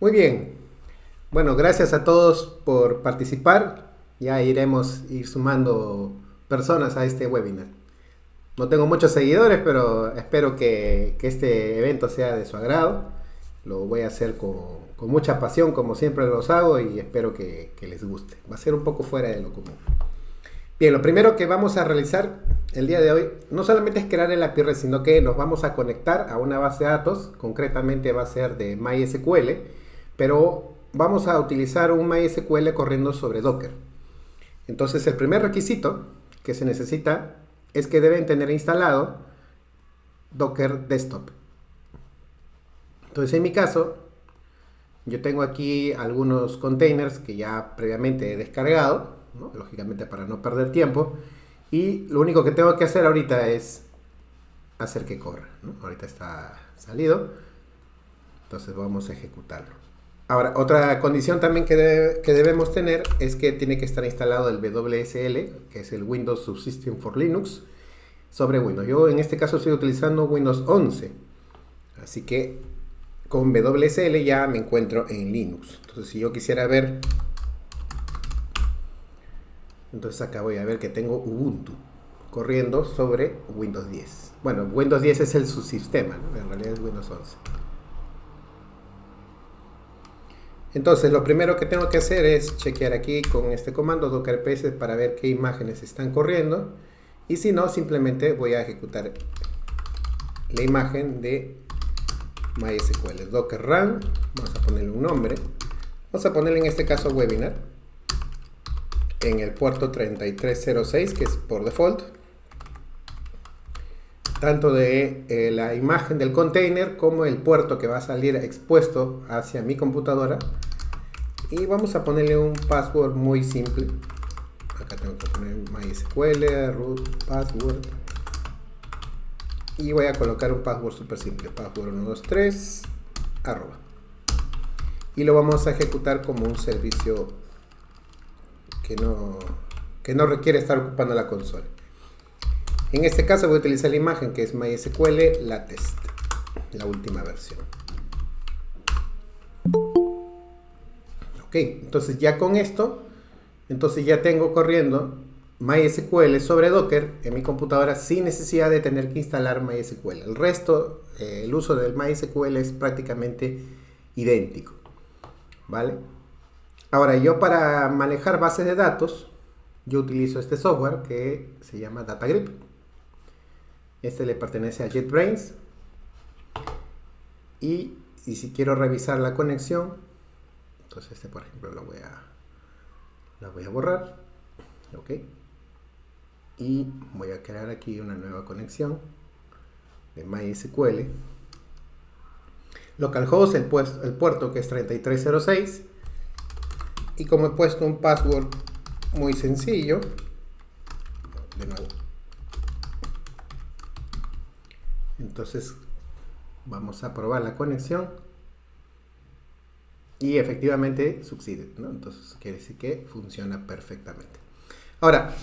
Muy bien. Bueno, gracias a todos por participar. Ya iremos ir sumando personas a este webinar. No tengo muchos seguidores, pero espero que este evento sea de su agrado. Lo voy a hacer con mucha pasión, como siempre los hago, y espero que les guste. Va a ser un poco fuera de lo común. Bien, lo primero que vamos a realizar el día de hoy no solamente es crear el API REST, sino que nos vamos a conectar a una base de datos, concretamente va a ser de MySQL, pero vamos a utilizar un MySQL corriendo sobre Docker. Entonces el primer requisito que se necesita es que deben tener instalado Docker Desktop. Entonces en mi caso, yo tengo aquí algunos containers que ya previamente he descargado, ¿no? Lógicamente para no perder tiempo, y lo único que tengo que hacer ahorita es hacer que corra, ¿no? Ahorita está salido, entonces vamos a ejecutarlo. Ahora, otra condición también que debemos tener es que tiene que estar instalado el WSL, que es el Windows Subsystem for Linux, sobre Windows. Yo en este caso estoy utilizando Windows 11, así que con WSL ya me encuentro en Linux. Entonces si yo quisiera ver, entonces acá voy a ver que tengo Ubuntu corriendo sobre Windows 10. Bueno, Windows 10 es el subsistema, ¿no? En realidad es Windows 11. Entonces lo primero que tengo que hacer es chequear aquí con este comando docker ps para ver qué imágenes están corriendo, y si no, simplemente voy a ejecutar la imagen de MySQL docker run. Vamos a ponerle un nombre, vamos a ponerle en este caso webinar en el puerto 3306, que es por default, tanto de la imagen del container como el puerto que va a salir expuesto hacia mi computadora. Y vamos a ponerle un password muy simple. Acá tengo que poner MySQL root password, y voy a colocar un password súper simple, password 123 arroba, y lo vamos a ejecutar como un servicio que no requiere estar ocupando la consola. En este caso voy a utilizar la imagen que es MySQL Latest, la última versión. Ok, entonces ya con esto, entonces ya tengo corriendo MySQL sobre Docker en mi computadora sin necesidad de tener que instalar MySQL. El resto, el uso del MySQL es prácticamente idéntico, ¿vale? Ahora, yo para manejar bases de datos, yo utilizo este software que se llama DataGrip. Este le pertenece a JetBrains. Y si quiero revisar la conexión, entonces este por ejemplo lo voy a borrar. Ok. Y voy a crear aquí una nueva conexión de MySQL. Localhost, el puerto que es 3306. Y como he puesto un password muy sencillo, de nuevo, entonces vamos a probar la conexión y efectivamente sucede, ¿no? Entonces quiere decir que funciona perfectamente. Ahora,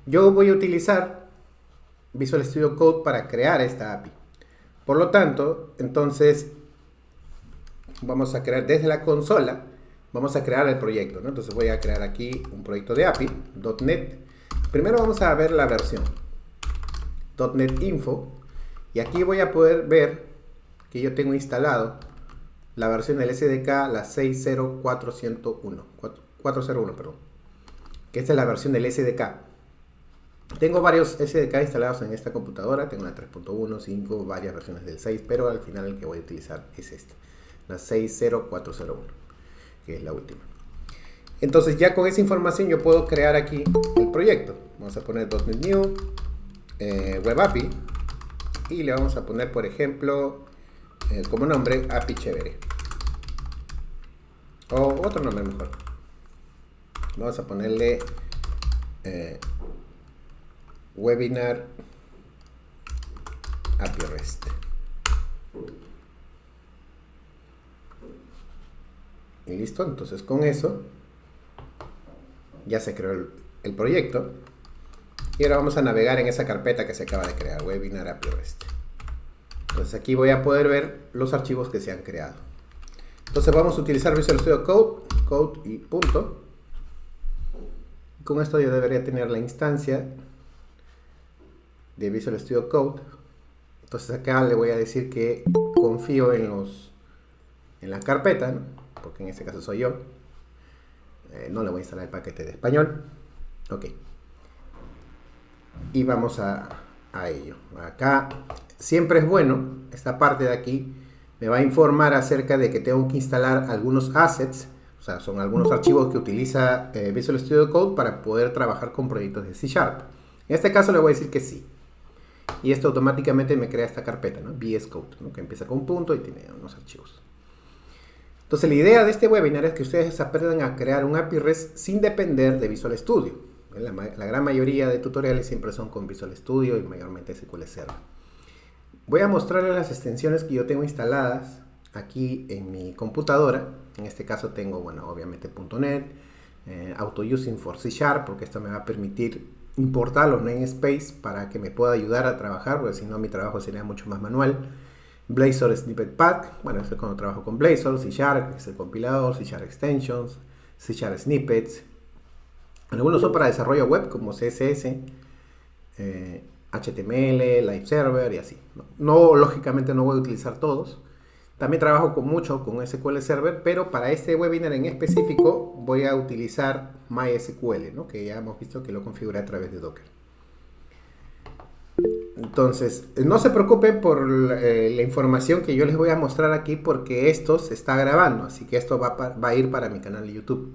yo voy a utilizar Visual Studio Code para crear esta API. Por lo tanto, entonces vamos a crear desde la consola, vamos a crear el proyecto, ¿no? Entonces voy a crear aquí un proyecto de API, .NET. Primero vamos a ver la versión, .NET Info, y aquí voy a poder ver que yo tengo instalado la versión del SDK, la 401, perdón, que esta es la versión del SDK. Tengo varios SDK instalados en esta computadora, tengo la 3.1, 5, varias versiones del 6, pero al final el que voy a utilizar es esta, la 60401, que es la última. Entonces ya con esa información yo puedo crear aquí el proyecto. Vamos a poner .NET New, Web API, y le vamos a poner, por ejemplo, como nombre API Chévere, o otro nombre mejor. Vamos a ponerle Webinar API REST. Y listo, entonces con eso ya se creó el proyecto. Y ahora vamos a navegar en esa carpeta que se acaba de crear, Webinar API REST. Entonces aquí voy a poder ver los archivos que se han creado. Entonces vamos a utilizar Visual Studio Code, Code y punto. Con esto yo debería tener la instancia de Visual Studio Code. Entonces acá le voy a decir que confío en la carpeta, ¿no? Porque en este caso soy yo. No le voy a instalar el paquete de español. Ok. Y vamos a ello. Acá siempre es bueno, esta parte de aquí me va a informar acerca de que tengo que instalar algunos assets, o sea, son algunos archivos que utiliza Visual Studio Code para poder trabajar con proyectos de C#. En este caso le voy a decir que sí. Y esto automáticamente me crea esta carpeta, ¿no? VS Code, ¿no? Que empieza con un punto y tiene unos archivos. Entonces la idea de este webinar es que ustedes aprendan a crear un API REST sin depender de Visual Studio. La gran mayoría de tutoriales siempre son con Visual Studio y mayormente SQL Server. Voy a mostrarles las extensiones que yo tengo instaladas aquí en mi computadora. En este caso tengo, bueno, obviamente .NET, Auto-Using for C#, porque esto me va a permitir importar los namespace para que me pueda ayudar a trabajar, porque si no mi trabajo sería mucho más manual. Blazor Snippet Pack, bueno, eso es cuando trabajo con Blazor, C#, que es el compilador, C# Extensions, C# Snippets. Algunos son para desarrollo web como CSS, HTML, Live Server y así. No, lógicamente no voy a utilizar todos. También trabajo mucho con SQL Server, pero para este webinar en específico voy a utilizar MySQL, ¿no? Que ya hemos visto que lo configuré a través de Docker. Entonces, no se preocupen por la información que yo les voy a mostrar aquí porque esto se está grabando, así que esto va a ir para mi canal de YouTube,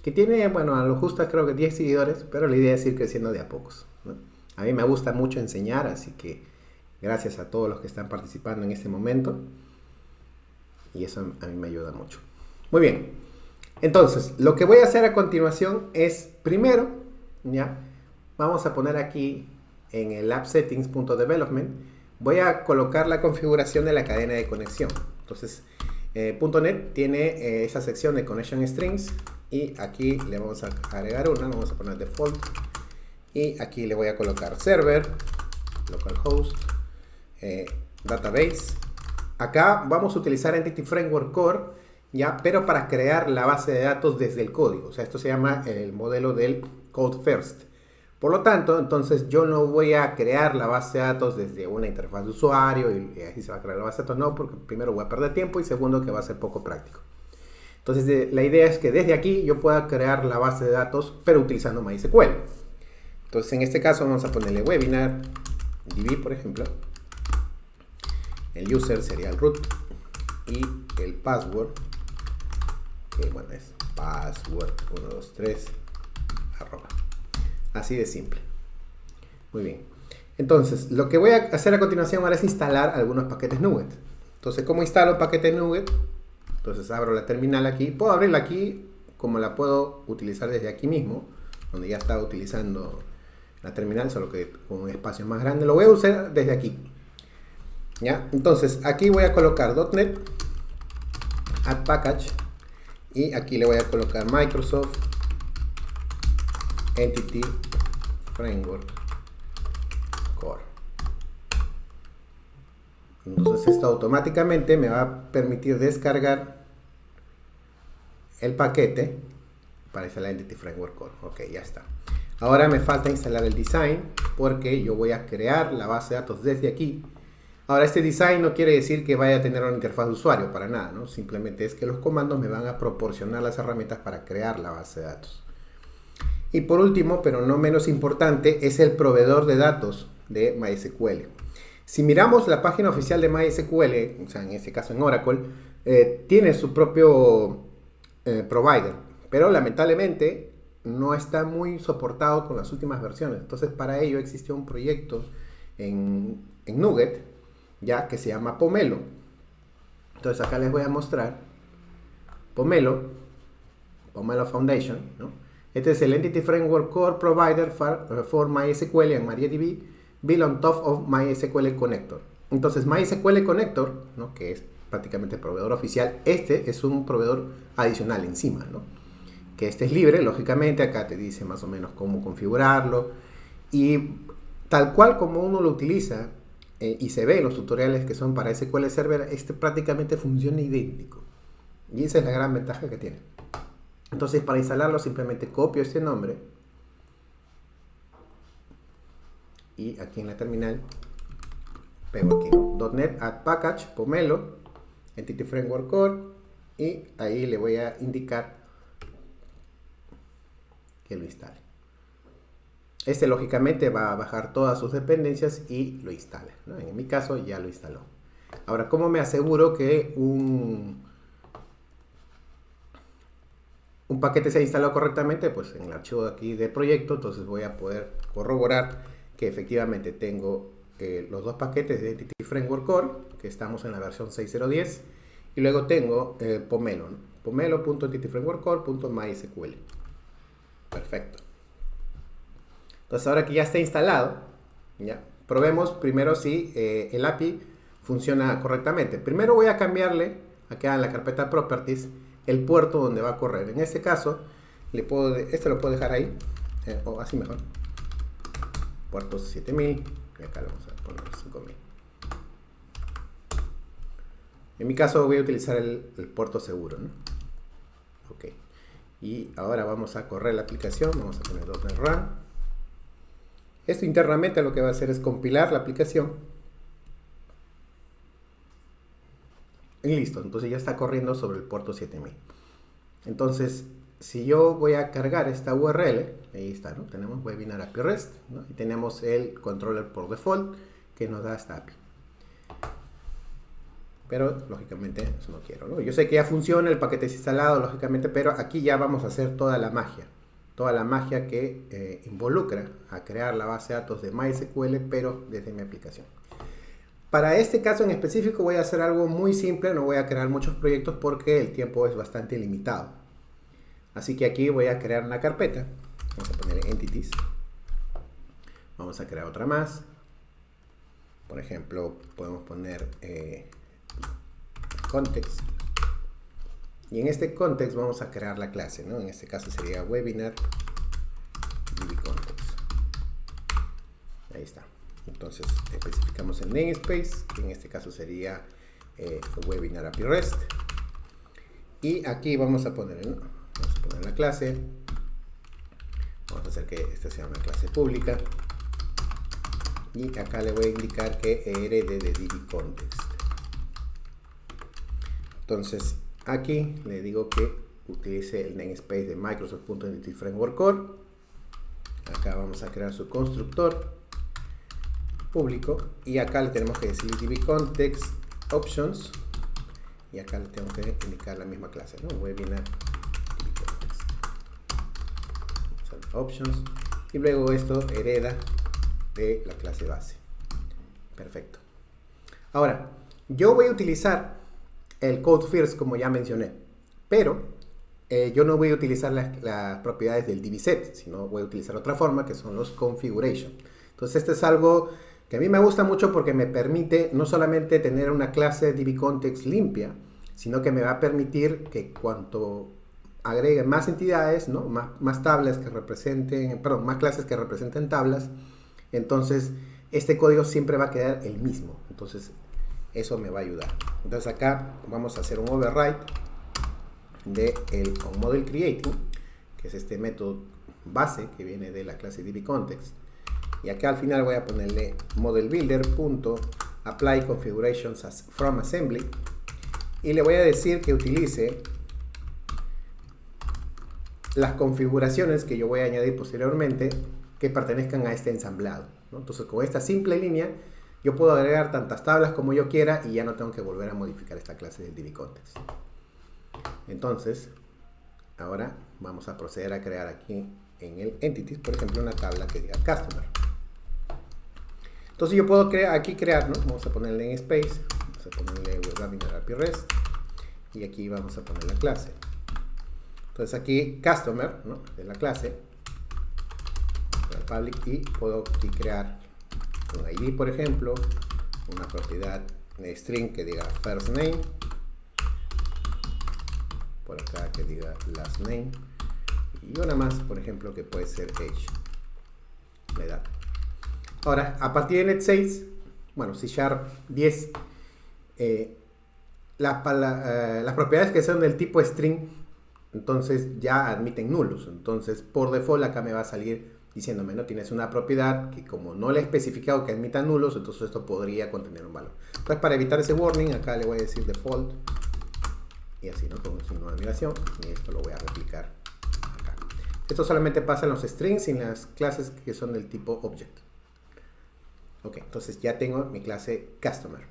que tiene, bueno, a lo justo creo que 10 seguidores, pero la idea es ir creciendo de a pocos, ¿no? A mí me gusta mucho enseñar, así que gracias a todos los que están participando en este momento. Y eso a mí me ayuda mucho. Muy bien. Entonces, lo que voy a hacer a continuación es, primero, ya, vamos a poner aquí en el appsettings.development, voy a colocar la configuración de la cadena de conexión. Entonces, .NET tiene esa sección de Connection Strings y aquí le vamos a agregar una, vamos a poner default. Y aquí le voy a colocar server, localhost, database. Acá vamos a utilizar Entity Framework Core, ya, pero para crear la base de datos desde el código. O sea, esto se llama el modelo del Code First. Por lo tanto, entonces yo no voy a crear la base de datos desde una interfaz de usuario y así se va a crear la base de datos. No, porque primero voy a perder tiempo y segundo que va a ser poco práctico. Entonces la idea es que desde aquí yo pueda crear la base de datos, pero utilizando MySQL. Entonces en este caso vamos a ponerle webinar DB, por ejemplo. El user sería el root y el password, que bueno, es password 123 arroba. Así de simple. Muy bien. Entonces, lo que voy a hacer a continuación ahora es instalar algunos paquetes NuGet. Entonces, ¿cómo instalo un paquete NuGet? Entonces abro la terminal aquí. Puedo abrirla aquí como la puedo utilizar desde aquí mismo, donde ya estaba utilizando la terminal, solo que con un espacio más grande. Lo voy a usar desde aquí. ¿Ya? Entonces, aquí voy a colocar .NET, add package, y aquí le voy a colocar Microsoft Entity Framework Core. Entonces esto automáticamente me va a permitir descargar el paquete para instalar Entity Framework Core. Ok, ya está. Ahora me falta instalar el design porque yo voy a crear la base de datos desde aquí. Ahora este design no quiere decir que vaya a tener una interfaz de usuario para nada, ¿no? Simplemente es que los comandos me van a proporcionar las herramientas para crear la base de datos. Y por último, pero no menos importante, es el proveedor de datos de MySQL. Si miramos la página oficial de MySQL, o sea, en este caso en Oracle, tiene su propio provider, pero lamentablemente no está muy soportado con las últimas versiones. Entonces, para ello existió un proyecto en NuGet, ya que se llama Pomelo. Entonces, acá les voy a mostrar Pomelo Foundation, ¿no? Este es el Entity Framework Core Provider for MySQL and MariaDB built on top of MySQL Connector. Entonces MySQL Connector, ¿no? Que es prácticamente el proveedor oficial, este es un proveedor adicional encima, ¿no? Que este es libre, lógicamente, acá te dice más o menos cómo configurarlo y tal cual como uno lo utiliza y se ve en los tutoriales que son para SQL Server, este prácticamente funciona idéntico. Y esa es la gran ventaja que tiene. Entonces, para instalarlo simplemente copio este nombre y aquí en la terminal pego aquí, ¿no? .NET Add Package, Pomelo, Entity Framework Core, y ahí le voy a indicar que lo instale. Este lógicamente va a bajar todas sus dependencias y lo instala, ¿no? En mi caso ya lo instaló. Ahora, ¿cómo me aseguro que un paquete se ha instalado correctamente? Pues en el archivo de aquí de proyecto, entonces voy a poder corroborar que efectivamente tengo los dos paquetes de Entity Framework Core, que estamos en la versión 6.0.10, y luego tengo Pomelo, ¿no? Pomelo.entityframeworkcore.mysql. Perfecto. Entonces ahora que ya está instalado, ya probemos primero si el API funciona correctamente. Primero voy a cambiarle, acá en la carpeta Properties, el puerto donde va a correr. En este caso, este lo puedo dejar ahí, o así mejor. Puertos 7000, y acá le vamos a poner 5000. En mi caso voy a utilizar el puerto seguro, ¿no? Ok. Y ahora vamos a correr la aplicación, vamos a poner .NET Run. Esto internamente lo que va a hacer es compilar la aplicación. Y listo, entonces ya está corriendo sobre el puerto 7000. Entonces, si yo voy a cargar esta URL, ahí está, ¿no? Tenemos Webinar API REST, ¿no? Y tenemos el controller por default que nos da esta API. Pero, lógicamente, eso no quiero, ¿no? Yo sé que ya funciona, el paquete es instalado, lógicamente, pero aquí ya vamos a hacer toda la magia. Toda la magia que involucra a crear la base de datos de MySQL, pero desde mi aplicación. Para este caso en específico voy a hacer algo muy simple, no voy a crear muchos proyectos porque el tiempo es bastante limitado. Así que aquí voy a crear una carpeta, vamos a poner Entities, vamos a crear otra más. Por ejemplo, podemos poner Context. Y en este context vamos a crear la clase, ¿no? En este caso sería Webinar DBContext. Ahí está. Entonces especificamos el namespace, que en este caso sería Webinar API REST. Y aquí vamos a poner, ¿no? Vamos a poner la clase. Vamos a hacer que esta sea una clase pública. Y acá le voy a indicar que herede de DBContext. Entonces aquí le digo que utilice el namespace de Microsoft.Entity Framework Core. Acá vamos a crear su constructor público y acá le tenemos que decir DBContext options y acá le tengo que indicar la misma clase, ¿no? Webinar DBContext options y luego esto hereda de la clase base. Perfecto. Ahora, yo voy a utilizar el code first como ya mencioné, pero yo no voy a utilizar las propiedades del DBset, sino voy a utilizar otra forma que son los configuration. Entonces este es algo que a mí me gusta mucho porque me permite no solamente tener una clase DBContext limpia, sino que me va a permitir que cuanto agregue más entidades, ¿no? más tablas que representen, perdón, más clases que representen tablas, entonces este código siempre va a quedar el mismo. Entonces eso me va a ayudar. Entonces acá vamos a hacer un override de el onModelCreating, que es este método base que viene de la clase DBContext. Y acá al final voy a ponerle modelbuilder.apply configurations as from assembly y le voy a decir que utilice las configuraciones que yo voy a añadir posteriormente que pertenezcan a este ensamblado, ¿no? Entonces con esta simple línea yo puedo agregar tantas tablas como yo quiera y ya no tengo que volver a modificar esta clase de DBContext. Entonces ahora vamos a proceder a crear aquí en el Entities, por ejemplo, una tabla que diga Customer. Entonces yo puedo aquí crear, ¿no? Vamos a ponerle en Space, vamos a ponerle Webinar API REST y aquí vamos a poner la clase. Entonces aquí Customer, ¿no? De la clase, public, y puedo aquí crear un ID, por ejemplo, una propiedad de string que diga first name, por acá que diga last name, y una más, por ejemplo, que puede ser age, la edad. Ahora, a partir de Net 6, bueno, C# 10, las propiedades que son del tipo string, entonces ya admiten nulos. Entonces, por default acá me va a salir diciéndome, no tienes una propiedad que como no le he especificado que admita nulos, entonces esto podría contener un valor. Entonces, para evitar ese warning, acá le voy a decir default y así, ¿no? Con un signo de admiración, y esto lo voy a replicar acá. Esto solamente pasa en los strings y en las clases que son del tipo object. Ok, entonces ya tengo mi clase customer.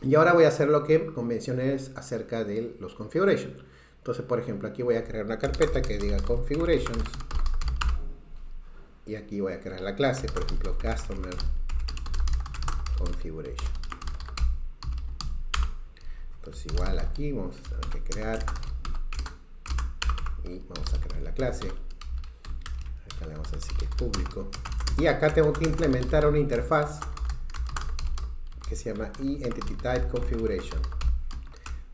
Y ahora voy a hacer lo que convenciones acerca de los configurations. Entonces, por ejemplo, aquí voy a crear una carpeta que diga configurations. Y aquí voy a crear la clase, por ejemplo, customer configuration. Entonces, igual aquí vamos a tener que crear. Y vamos a crear la clase. Acá le vamos a decir que es público. Y acá tengo que implementar una interfaz que se llama EntityTypeConfiguration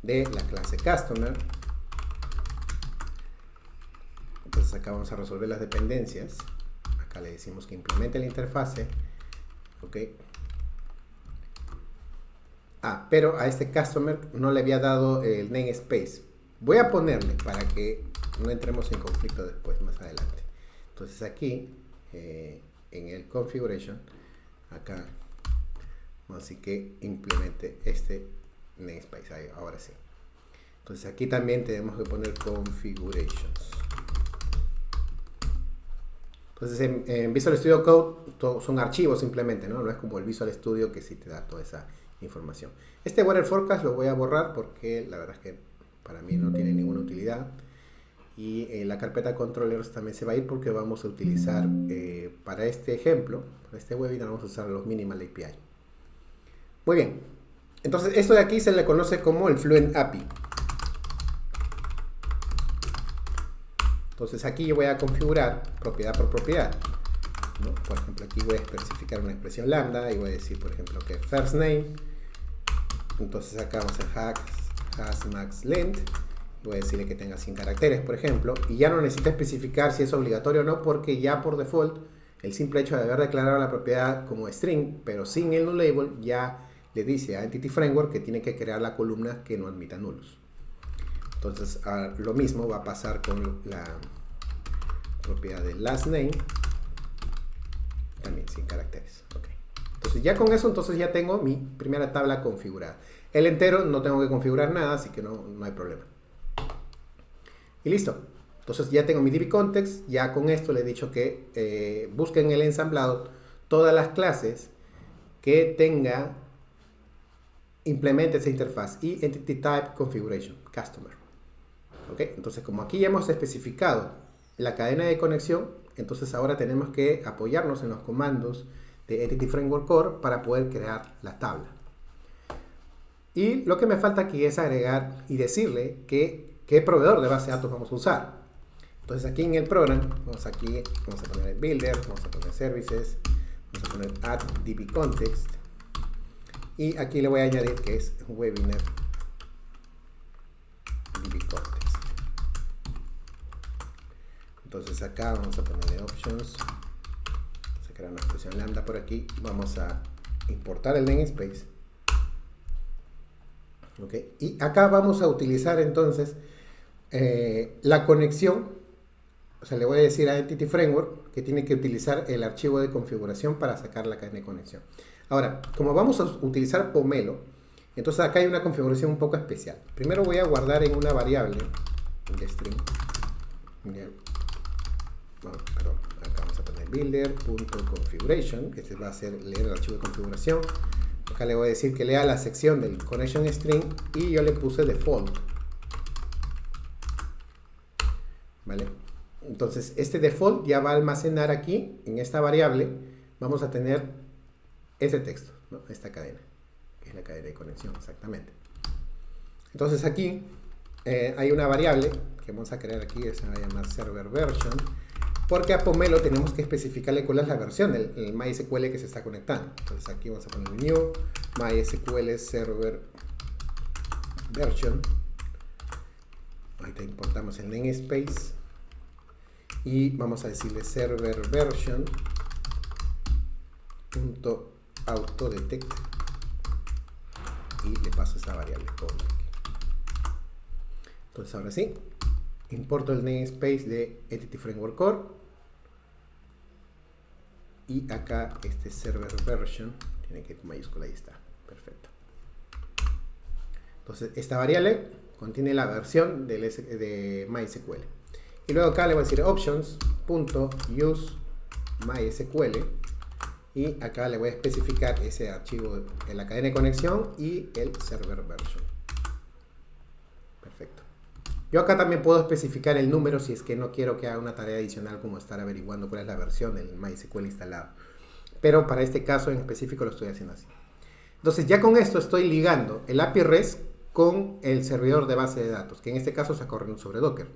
de la clase customer. Entonces acá vamos a resolver las dependencias. Acá le decimos que implemente la interfase. Ok. Pero a este customer no le había dado el namespace. Voy a ponerle para que no entremos en conflicto después, más adelante. Entonces aquí, en el configuration, acá vamos a decir que implemente este namespace. Ahí, ahora sí. Entonces aquí también tenemos que poner configurations. Entonces en Visual Studio Code son archivos simplemente, ¿no? No es como el Visual Studio que sí te da toda esa información. Este Weather Forecast lo voy a borrar porque la verdad es que para mí no tiene ninguna utilidad. Y la carpeta controllers también se va a ir porque vamos a utilizar para este ejemplo, para este webinar, vamos a usar los Minimal API. Muy bien. Entonces esto de aquí se le conoce como el Fluent API. Entonces aquí yo voy a configurar propiedad por propiedad, ¿no? Por ejemplo, aquí voy a especificar una expresión lambda y voy a decir, por ejemplo, que first name. Entonces acá vamos a hacer max length. Voy a decirle que tenga 100 caracteres, por ejemplo. Y ya no necesito especificar si es obligatorio o no, porque ya por default, el simple hecho de haber declarado la propiedad como string, pero sin el null label, ya le dice a Entity Framework que tiene que crear la columna que no admita nulos. Entonces, lo mismo va a pasar con la propiedad de last name, también sin caracteres. Okay. Entonces, ya con eso, entonces ya tengo mi primera tabla configurada. El entero no tengo que configurar nada, así que no hay problema. Y listo. Entonces ya tengo mi DB-Context, ya con esto le he dicho que busquen el ensamblado todas las clases que tenga, implemente esa interfaz y Entity Type Configuration, Customer. ¿Okay? Entonces como aquí ya hemos especificado la cadena de conexión, entonces ahora tenemos que apoyarnos en los comandos de Entity Framework Core para poder crear la tabla. Y lo que me falta aquí es agregar y decirle qué proveedor de base de datos vamos a usar. Entonces aquí en el program, vamos a poner el builder, vamos a poner services, vamos a poner add dbcontext y aquí le voy a añadir que es webinar dbcontext. Entonces acá vamos a ponerle options, vamos a crear una expresión lambda por aquí, vamos a importar el namespace. Okay. Y acá vamos a utilizar entonces la conexión, o sea, le voy a decir a Entity Framework que tiene que utilizar el archivo de configuración para sacar la cadena de conexión. Ahora, como vamos a utilizar Pomelo, entonces acá hay una configuración un poco especial. Primero voy a guardar en una variable de string. Bueno, perdón, acá vamos a poner builder.configuration, que este va a ser leer el archivo de configuración. Acá le voy a decir que lea la sección del connection string y yo le puse default. ¿Vale? Entonces este default ya va a almacenar aquí, en esta variable, vamos a tener ese texto, ¿no? Esta cadena, que es la cadena de conexión, exactamente. Entonces aquí hay una variable que vamos a crear aquí, que se va a llamar server version, porque a Pomelo tenemos que especificarle cuál es la versión del MySQL que se está conectando. Entonces aquí vamos a poner new MySQL server version. Ahorita importamos el namespace y vamos a decirle server version .autodetect y le paso esta variable. Entonces ahora sí, importo el namespace de Entity Framework Core y acá este server version tiene que ir con mayúscula, ahí está, perfecto. Entonces esta variable contiene la versión de MySQL y luego acá le voy a decir options.use MySQL y acá le voy a especificar ese archivo en la cadena de conexión y el server version. Perfecto. Yo acá también puedo especificar el número si es que no quiero que haga una tarea adicional como estar averiguando cuál es la versión del MySQL instalado. Pero para este caso en específico lo estoy haciendo así. Entonces ya con esto estoy ligando el API REST con el servidor de base de datos, que en este caso está corriendo sobre Docker.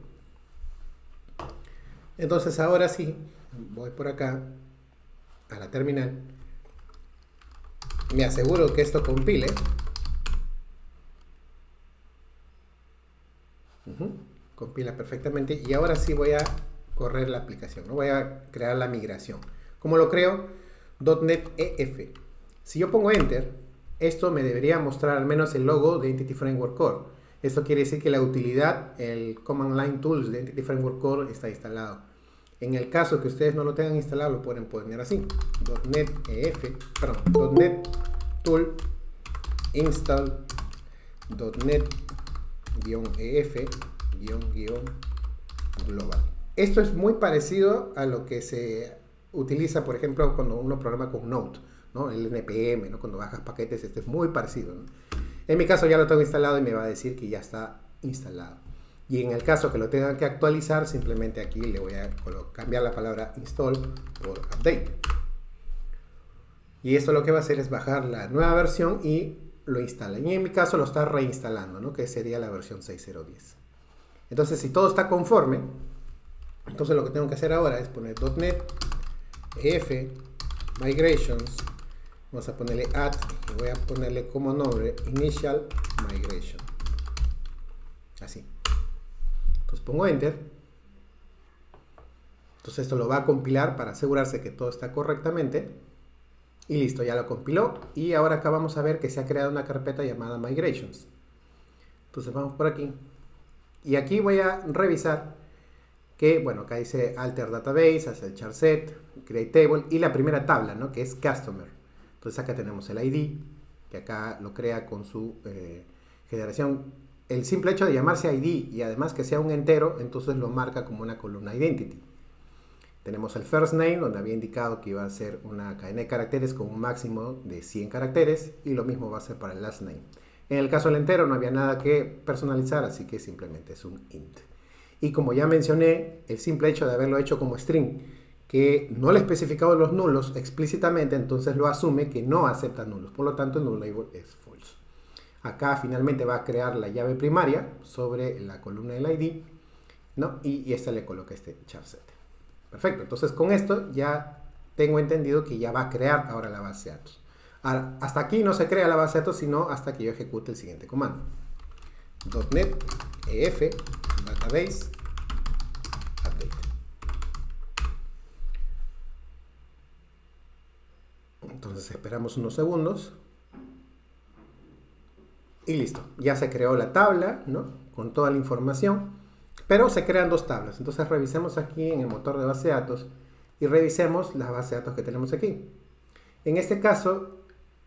Entonces ahora sí, voy por acá a la terminal, me aseguro que esto compile. Compila perfectamente y ahora sí voy a correr la aplicación, ¿no? Voy a crear la migración. ¿Cómo lo creo? .NET EF. Si yo pongo Enter, esto me debería mostrar al menos el logo de Entity Framework Core. Esto quiere decir que la utilidad, el Command Line Tools de Entity Framework Core está instalado. En el caso que ustedes no lo tengan instalado, lo pueden poner así. .NET EF, perdón, .NET Tool install .NET-EF-global. Esto es muy parecido a lo que se utiliza, por ejemplo, cuando uno programa con Node, ¿no? El NPM, ¿no? Cuando bajas paquetes, este es muy parecido, ¿no? En mi caso ya lo tengo instalado y me va a decir que ya está instalado. Y en el caso que lo tenga que actualizar, simplemente aquí le voy a cambiar la palabra install por update. Y esto lo que va a hacer es bajar la nueva versión y lo instala. Y en mi caso lo está reinstalando, ¿no? Que sería la versión 6.0.10. Entonces, si todo está conforme, entonces lo que tengo que hacer ahora es poner .NET EF Migrations. Vamos a ponerle add y voy a ponerle como nombre Initial Migration. Así. Entonces pongo Enter. Entonces esto lo va a compilar para asegurarse que todo está correctamente. Y listo, ya lo compiló. Y ahora acá vamos a ver que se ha creado una carpeta llamada Migrations. Entonces vamos por aquí. Y aquí voy a revisar que, bueno, acá dice Alter Database, hace el char set, create table y la primera tabla, ¿no? Que es Customer. Entonces acá tenemos el ID, que acá lo crea con su generación. El simple hecho de llamarse ID y además que sea un entero, entonces lo marca como una columna Identity. Tenemos el first name, donde había indicado que iba a ser una cadena de caracteres con un máximo de 100 caracteres, y lo mismo va a ser para el last name. En el caso del entero no había nada que personalizar, así que simplemente es un int. Y como ya mencioné, el simple hecho de haberlo hecho como string, que no le he especificado los nulos explícitamente, entonces lo asume que no acepta nulos, por lo tanto el null label es false. Acá finalmente va a crear la llave primaria sobre la columna del ID, ¿no? Y esta le coloca este char set. Perfecto, entonces con esto ya tengo entendido que ya va a crear ahora la base de datos. Ahora, hasta aquí no se crea la base de datos, sino hasta que yo ejecute el siguiente comando. .NET EF Database Update. Entonces esperamos unos segundos. Y listo, ya se creó la tabla, ¿no? Con toda la información. Pero se crean dos tablas. Entonces revisemos aquí en el motor de base de datos y revisemos las bases de datos que tenemos aquí. En este caso,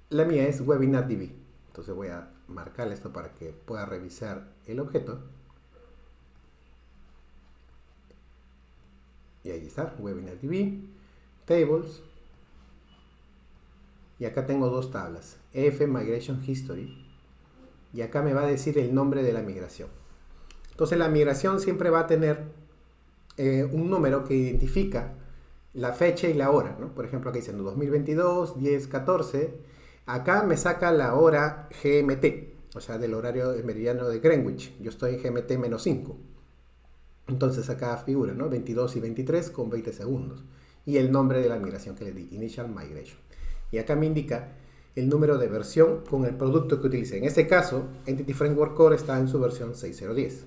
la mía es WebinarDB. Entonces voy a marcarle esto para que pueda revisar el objeto. Y ahí está, WebinarDB, Tables. Y acá tengo dos tablas, EF Migration History. Y acá me va a decir el nombre de la migración. Entonces la migración siempre va a tener un número que identifica la fecha y la hora, ¿no? Por ejemplo, aquí diciendo 2022, 10, 14. Acá me saca la hora GMT, o sea, del horario del meridiano de Greenwich. Yo estoy en GMT-5. Entonces acá figura, ¿no? 22 y 23 con 20 segundos. Y el nombre de la migración que le di, Initial Migration. Y acá me indica el número de versión con el producto que utilicé. En este caso, Entity Framework Core está en su versión 6.0.10.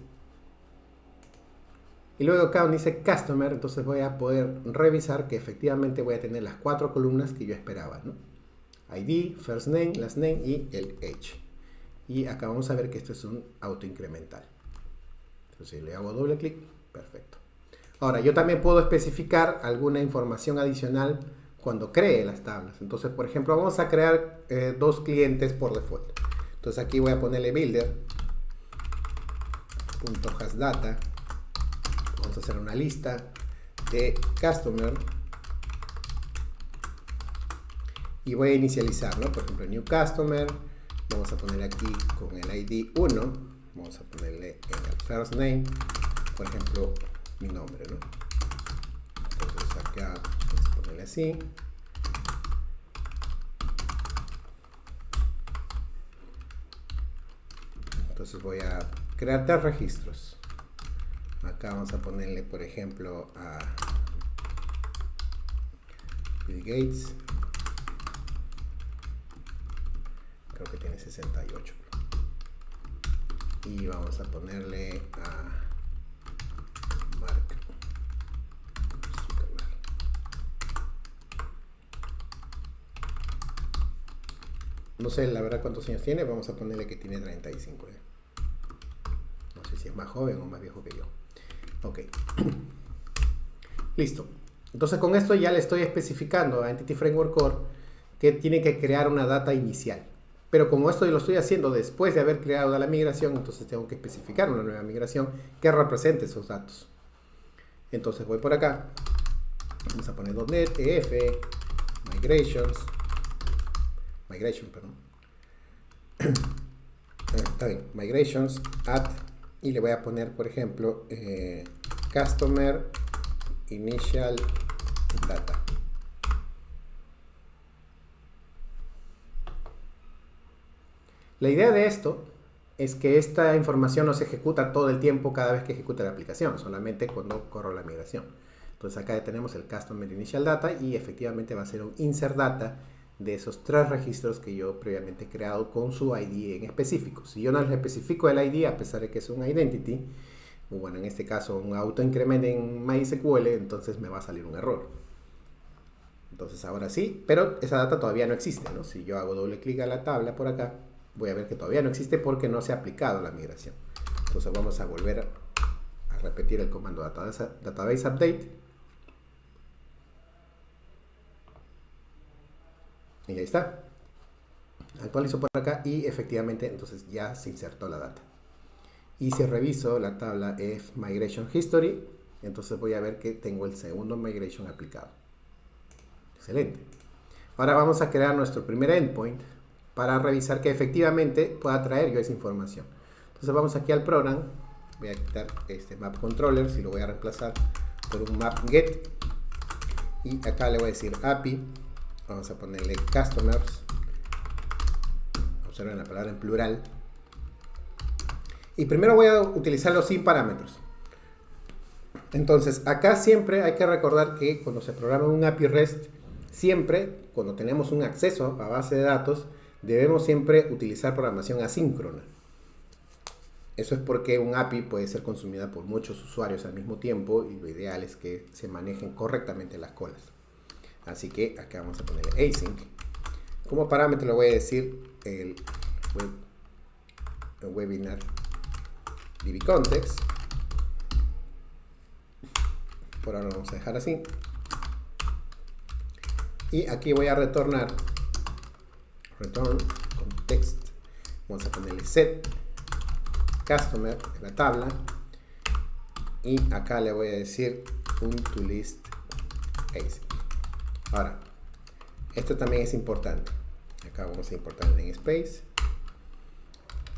Y luego acá donde dice Customer, entonces voy a poder revisar que efectivamente voy a tener las 4 columnas que yo esperaba, ¿no? ID, First Name, Last Name y el Age. Y acá vamos a ver que esto es un autoincremental. Entonces le hago doble clic, perfecto. Ahora, yo también puedo especificar alguna información adicional cuando cree las tablas. Entonces, por ejemplo, vamos a crear dos clientes por default. Entonces aquí voy a ponerle builder.hasData. Vamos a hacer una lista de customer y voy a inicializar, ¿no? Por ejemplo, new customer. Vamos a poner aquí con el ID 1. Vamos a ponerle en el first name, por ejemplo, mi nombre, ¿no? Entonces acá vamos a ponerle así. Entonces voy a crear 3 registros. Acá vamos a ponerle, por ejemplo, a Bill Gates. Creo que tiene 68. Y vamos a ponerle a Mark Zuckerberg. No sé la verdad cuántos años tiene, vamos a ponerle que tiene 35. No sé si es más joven o más viejo que yo. Ok. Listo. Entonces con esto ya le estoy especificando a Entity Framework Core que tiene que crear una data inicial. Pero como esto lo estoy haciendo después de haber creado la migración, entonces tengo que especificar una nueva migración que represente esos datos. Entonces voy por acá. Vamos a poner .NET EF Migration, perdón. Está bien, Migrations, add, y le voy a poner, por ejemplo, Customer Initial Data. La idea de esto es que esta información no se ejecuta todo el tiempo cada vez que ejecuta la aplicación, solamente cuando corro la migración. Entonces acá ya tenemos el Customer Initial Data y efectivamente va a ser un Insert Data de esos 3 registros que yo previamente he creado con su ID en específico. Si yo no les especifico el ID, a pesar de que es un identity, o bueno, en este caso un autoincrement en MySQL, entonces me va a salir un error. Entonces ahora sí, pero esa data todavía no existe, ¿no? Si yo hago doble clic a la tabla por acá, voy a ver que todavía no existe porque no se ha aplicado la migración. Entonces vamos a volver a repetir el comando database update. Y ahí está. Actualizo por acá y efectivamente entonces ya se insertó la data. Y si reviso la tabla F Migration History, entonces voy a ver que tengo el segundo migration aplicado. Excelente. Ahora vamos a crear nuestro primer endpoint para revisar que efectivamente pueda traer yo esa información. Entonces vamos aquí al program, voy a quitar este map controller, si lo voy a reemplazar por un map get, y acá le voy a decir API, vamos a ponerle customers, observen la palabra en plural, y primero voy a utilizarlo sin parámetros. Entonces acá siempre hay que recordar que cuando se programa un API REST, siempre cuando tenemos un acceso a base de datos, debemos siempre utilizar programación asíncrona. Eso es porque un API puede ser consumida por muchos usuarios al mismo tiempo y lo ideal es que se manejen correctamente las colas. Así que acá vamos a ponerle async. Como parámetro le voy a decir el webinar dbContext. Por ahora lo vamos a dejar así. Y aquí voy a retornar return context. Vamos a ponerle set customer en la tabla y acá le voy a decir un toList async. Ahora, esto también es importante. Acá vamos a importar el namespace.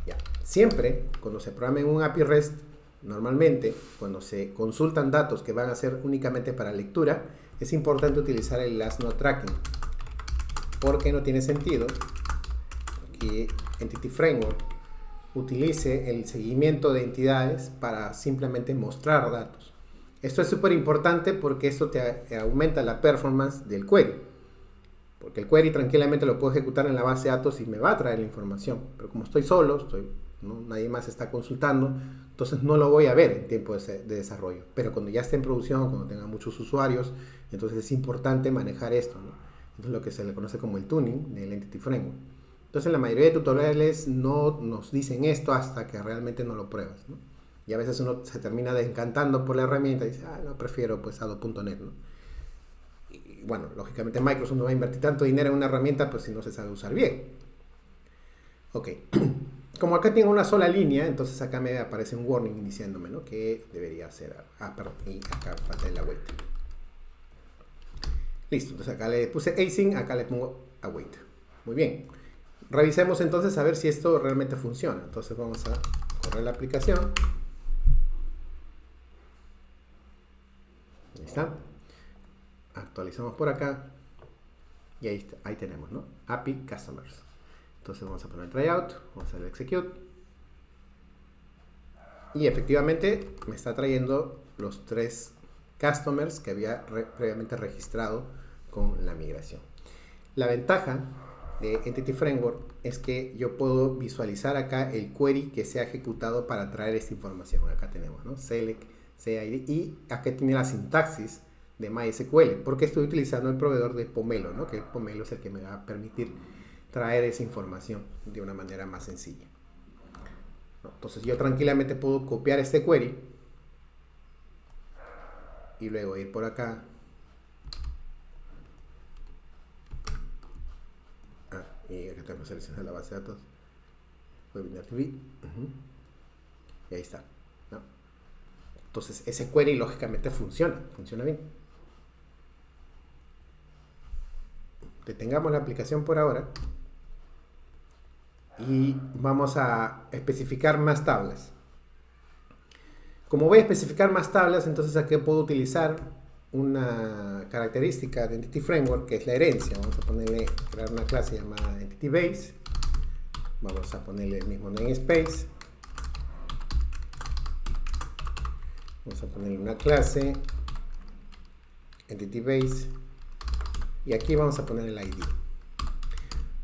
Ya. Siempre cuando se programa en un API REST, normalmente cuando se consultan datos que van a ser únicamente para lectura, es importante utilizar el last node tracking, porque no tiene sentido que Entity Framework utilice el seguimiento de entidades para simplemente mostrar datos. Esto es súper importante porque esto te aumenta la performance del query, porque el query tranquilamente lo puedo ejecutar en la base de datos y me va a traer la información, pero como estoy solo, ¿no? Nadie más está consultando, entonces no lo voy a ver en tiempo de desarrollo. Pero cuando ya esté en producción, cuando tenga muchos usuarios, entonces es importante manejar esto, ¿no? Esto es lo que se le conoce como el tuning del Entity Framework. Entonces la mayoría de tutoriales no nos dicen esto hasta que realmente no lo pruebas, ¿no? Y a veces uno se termina desencantando por la herramienta y dice, no, prefiero pues Adobe.net, ¿no? Y bueno, lógicamente Microsoft no va a invertir tanto dinero en una herramienta pues si no se sabe usar bien. Ok, como acá tengo una sola línea, entonces acá me aparece un warning diciéndome, ¿no?, que debería hacer. Perdón, y acá falta la wait. Listo, entonces acá le puse async, acá le pongo await. Muy bien. Revisemos entonces a ver si esto realmente funciona. Entonces vamos a correr la aplicación. Ahí está. Actualizamos por acá. Y ahí tenemos, ¿no? API Customers. Entonces vamos a poner tryout, vamos a hacer execute. Y efectivamente me está trayendo los 3 customers que había previamente registrado con la migración. La ventaja de Entity Framework es que yo puedo visualizar acá el query que se ha ejecutado para traer esta información. Acá tenemos, ¿no?, select CID, y acá tiene la sintaxis de MySQL, porque estoy utilizando el proveedor de Pomelo, ¿no?, que Pomelo es el que me va a permitir traer esa información de una manera más sencilla. Entonces yo tranquilamente puedo copiar este query y luego ir por acá. Y acá tengo que seleccionar la base de datos Webinar TV. Y ahí está, ¿no? Entonces ese query lógicamente funciona bien. Detengamos la aplicación por ahora y vamos a especificar más tablas. Como voy a especificar más tablas, entonces aquí puedo utilizar una característica de Entity Framework, que es la herencia. Vamos a crear una clase llamada Entity Base. Vamos a ponerle el mismo namespace. Vamos a ponerle una clase Entity Base. Y aquí vamos a poner el ID.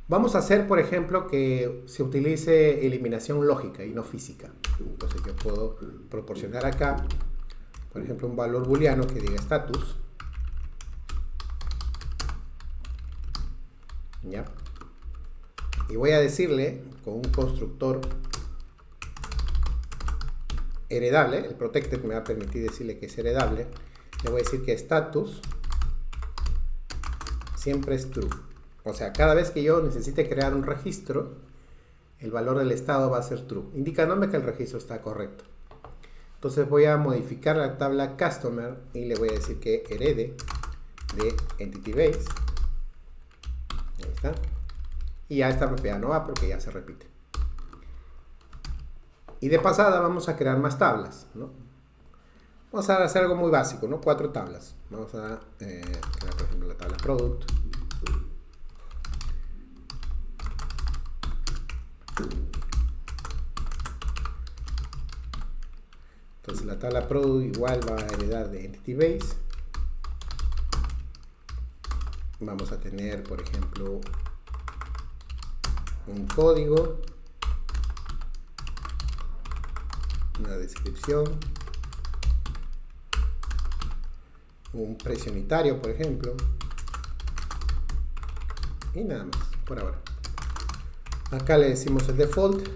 Vamos a hacer, por ejemplo, que se utilice eliminación lógica y no física. Entonces yo puedo proporcionar acá, por ejemplo, un valor booleano que diga status. ¿Ya? Y voy a decirle con un constructor heredable, el protected me va a permitir decirle que es heredable. Le voy a decir que status siempre es true. O sea, cada vez que yo necesite crear un registro, el valor del estado va a ser true, indicándome que el registro está correcto. Entonces voy a modificar la tabla customer y le voy a decir que herede de Entity Base. Ahí está. Y ya esta propiedad no va porque ya se repite. Y de pasada vamos a crear más tablas, ¿no? Vamos a hacer algo muy básico, ¿no? 4 tablas. Vamos a crear, por ejemplo, la tabla product. Entonces la tabla product igual va a heredar de Entity Base. Vamos a tener, por ejemplo, un código, una descripción, un precio unitario, por ejemplo, y nada más por ahora. Acá le decimos el default.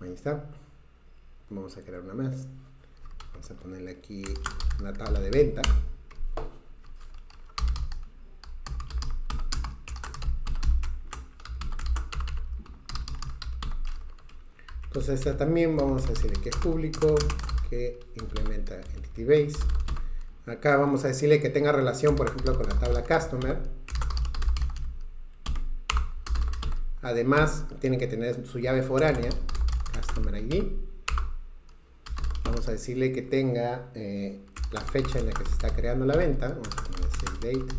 Ahí está. Vamos a crear una más. Vamos a ponerle aquí una tabla de venta. Entonces esta también vamos a decirle que es público, que implementa Entity Base. Acá vamos a decirle que tenga relación, por ejemplo, con la tabla Customer. Además, tiene que tener su llave foránea, Customer ID. Vamos a decirle que tenga la fecha en la que se está creando la venta. Vamos a poner save date.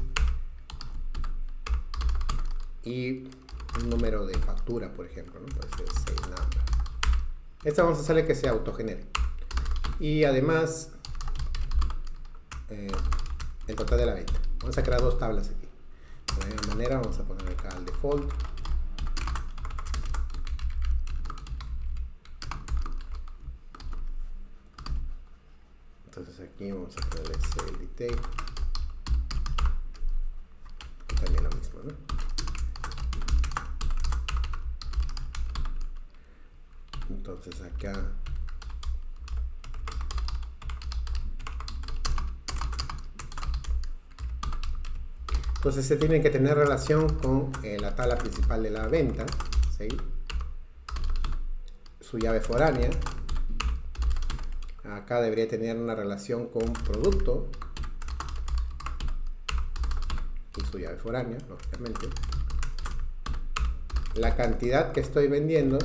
Y un número de factura, por ejemplo, ¿no? Puede ser save number. Esta vamos a hacerle que se autogenere. Y además, el total de la venta. Vamos a crear 2 tablas aquí. De la misma manera, vamos a poner acá el default. Entonces aquí vamos a ponerle sale detail. ¿no? Entonces acá se tiene que tener relación con la tabla principal de la venta, ¿sí? Su llave foránea. Acá debería tener una relación con producto y su llave foránea, lógicamente. La cantidad que estoy vendiendo.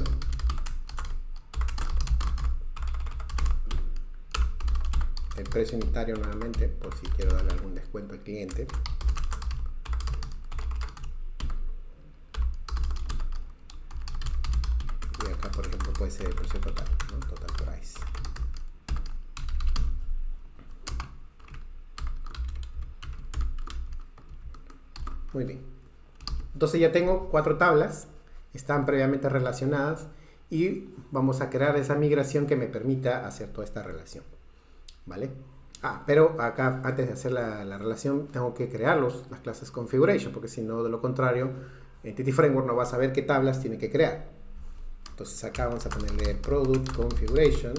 El precio unitario nuevamente, por si quiero darle algún descuento al cliente. Y acá, por ejemplo, puede ser el precio total, ¿no? Total price. Muy bien. Entonces ya tengo 4 tablas, están previamente relacionadas y vamos a crear esa migración que me permita hacer toda esta relación. ¿Vale? Pero acá antes de hacer la relación tengo que crear las clases configuration, porque si no, de lo contrario, Entity Framework no va a saber qué tablas tiene que crear. Entonces acá vamos a ponerle product configuration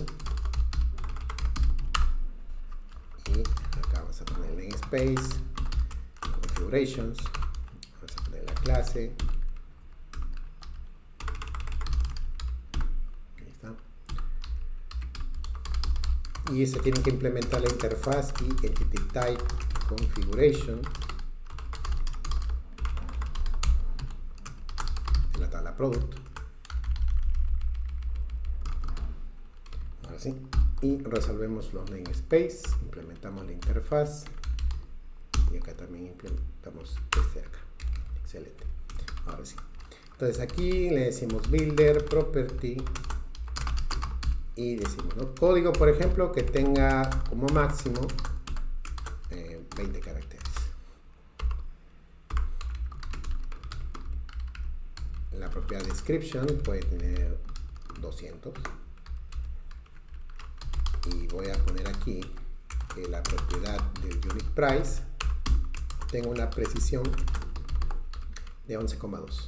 y acá vamos a ponerle en space configurations, vamos a poner la clase. Ahí está. Y se tiene que implementar la interfaz y entity type configuration de la tabla product. Ahora sí. Y resolvemos los namespace, implementamos la interfaz y acá también implementamos este de acá. Excelente. Ahora sí. Entonces aquí le decimos builder property y decimos, ¿no? Código, por ejemplo, que tenga como máximo 20 caracteres. La propiedad description puede tener 200. Y voy a poner aquí que la propiedad del unit price tenga una precisión de 11,2.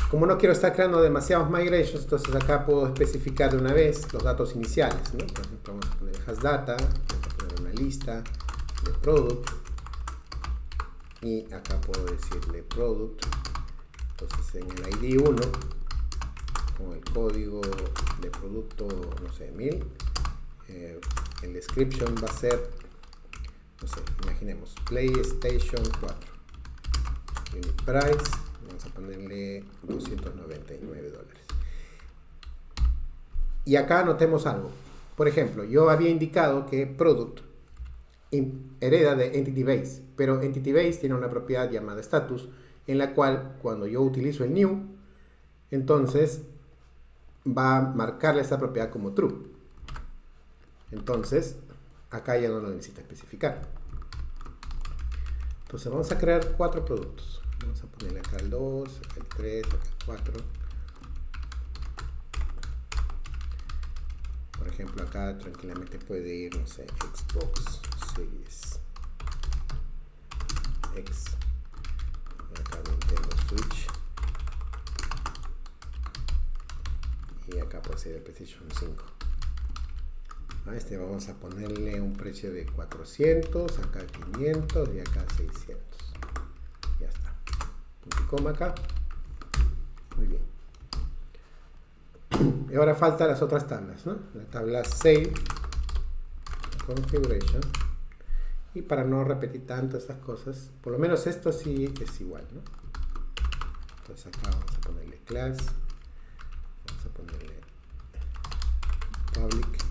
Como no quiero estar creando demasiados migrations, entonces acá puedo especificar de una vez los datos iniciales, ¿no? Por ejemplo, vamos a poner hasData, vamos a poner una lista de product y acá puedo decirle product. Entonces en el ID 1 con el código de producto, no sé, 1000, el description va a ser, no sé, imaginemos PlayStation 4 unit price, vamos a ponerle $299. Y acá notemos algo. Por ejemplo, yo había indicado que product hereda de entity base, pero entity base tiene una propiedad llamada status, en la cual cuando yo utilizo el new, entonces va a marcarle esa propiedad como true. Entonces acá ya no lo necesita especificar. Entonces vamos a crear 4 productos. Vamos a ponerle acá el 2, acá el 3, acá el 4. Por ejemplo, acá tranquilamente puede ir, no sé, Xbox Series X. Acá Nintendo Switch. Y acá puede ser el PlayStation 5. A este vamos a ponerle un precio de 400, acá 500 y acá 600. Ya está. Punto y coma acá. Muy bien. Y ahora faltan las otras tablas, ¿no? La tabla Save, Configuration. Y para no repetir tanto estas cosas, por lo menos esto sí es igual, ¿no? Entonces acá vamos a ponerle class, vamos a ponerle public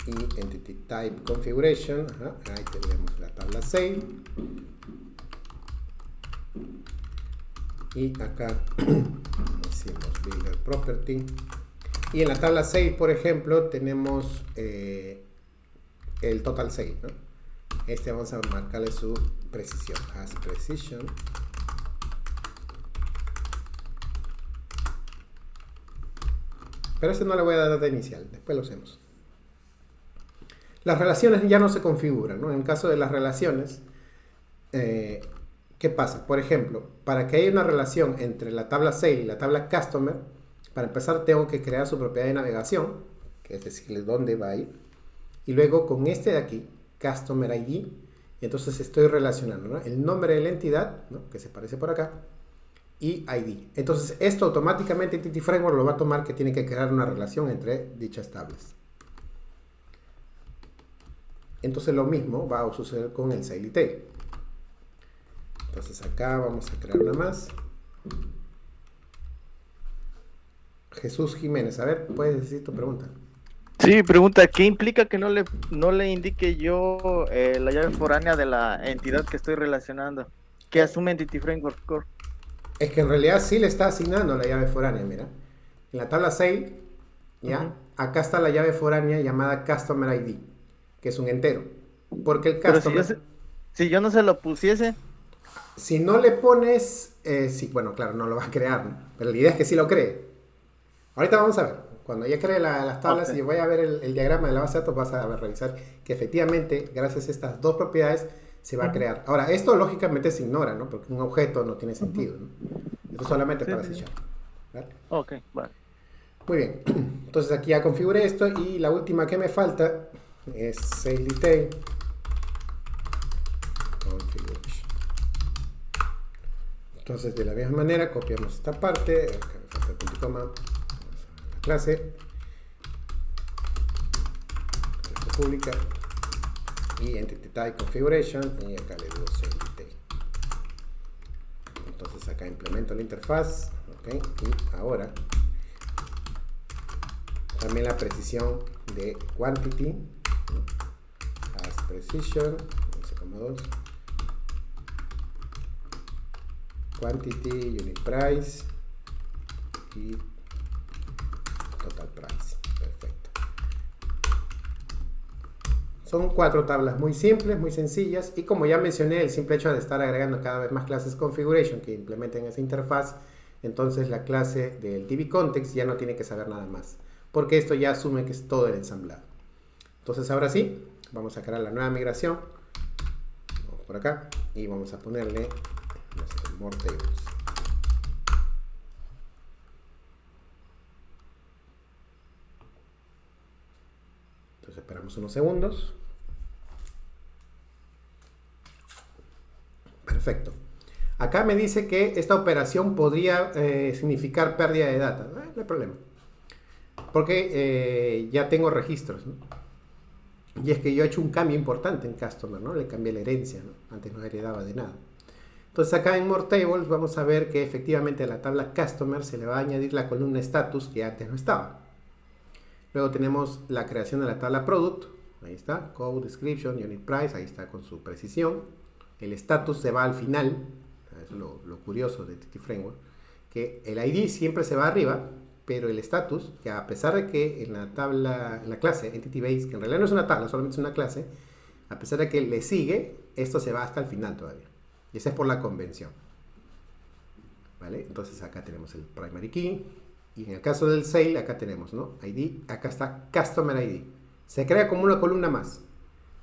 y entity type configuration. Ajá, ahí tendremos la tabla save. Y acá decimos builder property. Y en la tabla save, por ejemplo, tenemos el total save, ¿no? Este vamos a marcarle su precisión, as precision. Pero este no le voy a dar data inicial, después lo hacemos. Las relaciones ya no se configuran, ¿no? En el caso de las relaciones, eh, ¿qué pasa? Por ejemplo, para que haya una relación entre la tabla sale y la tabla customer, para empezar tengo que crear su propiedad de navegación, que es decirle dónde va a ir, y luego con este de aquí, customer ID, y entonces estoy relacionando, ¿no?, el nombre de la entidad, ¿no?, que se parece por acá, y ID. Entonces esto automáticamente Entity Framework lo va a tomar que tiene que crear una relación entre dichas tablas. Entonces lo mismo va a suceder con el sale y tail. Entonces acá vamos a crear una más. Jesús Jiménez, a ver, puedes decir tu pregunta. Sí, pregunta, ¿qué implica que no le indique yo la llave foránea de la entidad que estoy relacionando? Que Eh, asume Entity Framework Core. es que en realidad sí le está asignando la llave foránea, mira. En la tabla sale, ya, Ujú. acá está la llave foránea llamada Customer ID, que es un entero. Porque el Pero Customer, si yo no se lo pusiese, si no le pones, sí, bueno, claro, no lo va a crear, ¿no? Pero la idea es que sí lo cree. Ahorita vamos a ver. Cuando ya cree las tablas ok. y voy a ver el diagrama de la base de datos, vas a revisar que efectivamente, gracias a estas dos propiedades, se va a Ujú, crear. Ahora, esto lógicamente se ignora, ¿no? Porque un objeto no tiene ujú. sentido, ¿no? Esto solamente Sí, para sí, C#. sí. ¿Vale? Ok, vale. Muy bien. Entonces aquí ya configuré esto y la última que me falta es Sale Detail Configuration. Entonces de la misma manera copiamos esta parte, acá me falta el punto y coma, vamos a la clase, pública, y Entity Type Configuration, y acá le digo Save Detail. Entonces acá implemento la interfaz, ¿ok? Y ahora también la precisión de Quantity, ¿no?, as Precision, 11,2, Quantity, Unit Price y Total Price. Perfecto. Son 4 tablas muy simples, muy sencillas, y como ya mencioné, el simple hecho de estar agregando cada vez más clases configuration que implementen esa interfaz, entonces la clase del DB Context ya no tiene que saber nada más, porque esto ya asume que es todo el ensamblado. Entonces ahora sí, vamos a crear la nueva migración, vamos por acá, y vamos a ponerle more tables. Entonces esperamos unos segundos. Perfecto. Acá me dice que esta operación podría significar pérdida de data. No hay problema. Porque ya tengo registros, ¿no? Y es que yo he hecho un cambio importante en Customer, ¿no? Le cambié la herencia, ¿no? Antes no heredaba de nada. Entonces acá en More Tables vamos a ver que efectivamente a la tabla Customer se le va a añadir la columna Status que antes no estaba. Luego tenemos la creación de la tabla Product. Ahí está. Code, Description, Unit Price. Ahí está con su precisión. El status se va al final. Eso es lo curioso de Entity Framework. Que el ID siempre se va arriba, pero el status, que a pesar de que en la tabla, en la clase Entity Base, que en realidad no es una tabla, solamente es una clase, a pesar de que le sigue, esto se va hasta el final todavía. Y esa es por la convención. ¿Vale? Entonces acá tenemos el primary key. Y en el caso del sale, acá tenemos, ¿no?, ID, acá está Customer ID. Se crea como una columna más.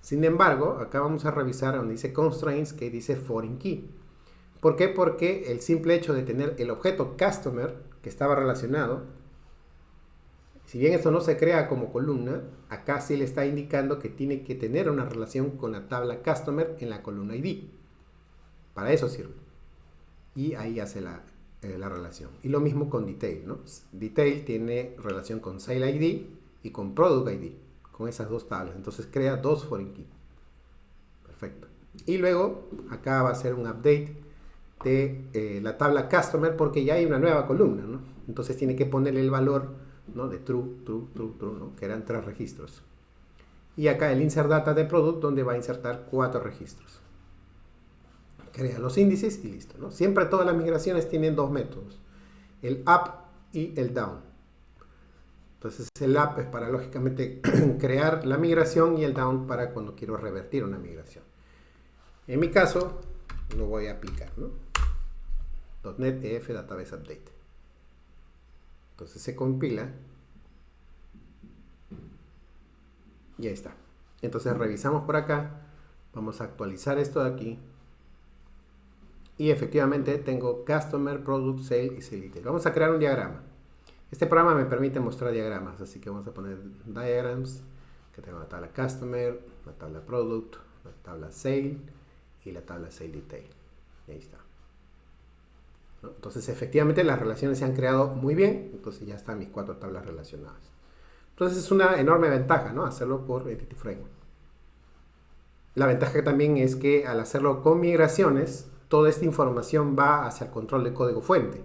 Sin embargo, acá vamos a revisar donde dice Constraints, que dice Foreign Key. ¿Por qué? Porque el simple hecho de tener el objeto Customer, que estaba relacionado, si bien esto no se crea como columna, acá sí le está indicando que tiene que tener una relación con la tabla Customer en la columna ID. Para eso sirve. Y ahí hace la relación. Y lo mismo con Detail, ¿no? Detail tiene relación con Sale ID y con Product ID, con esas dos tablas. Entonces crea dos foreign key. Perfecto. Y luego acá va a ser un update de la tabla Customer porque ya hay una nueva columna, ¿no? Entonces tiene que ponerle el valor, ¿no?, de true, true, true, true, ¿no?, que eran 3 registros. Y acá el insert data de product donde va a insertar 4 registros. Crea los índices y listo, ¿no? Siempre todas las migraciones tienen dos métodos, el up y el down. Entonces el up es para lógicamente crear la migración y el down para cuando quiero revertir una migración. En mi caso lo voy a aplicar, ¿no? .NET EF Database Update. Entonces se compila y ahí está. Entonces revisamos por acá, vamos a actualizar esto de aquí y efectivamente tengo Customer, Product, Sale y Sale Detail. Vamos a crear un diagrama. Este programa me permite mostrar diagramas, así que vamos a poner Diagrams, que tengo la tabla Customer, la tabla Product, la tabla Sale y la tabla Sale Detail. Y ahí está. ¿No? Entonces efectivamente las relaciones se han creado muy bien, entonces ya están mis 4 tablas relacionadas. Entonces es una enorme ventaja, ¿no? Hacerlo por Entity Framework. La ventaja también es que al hacerlo con migraciones, toda esta información va hacia el control de código fuente.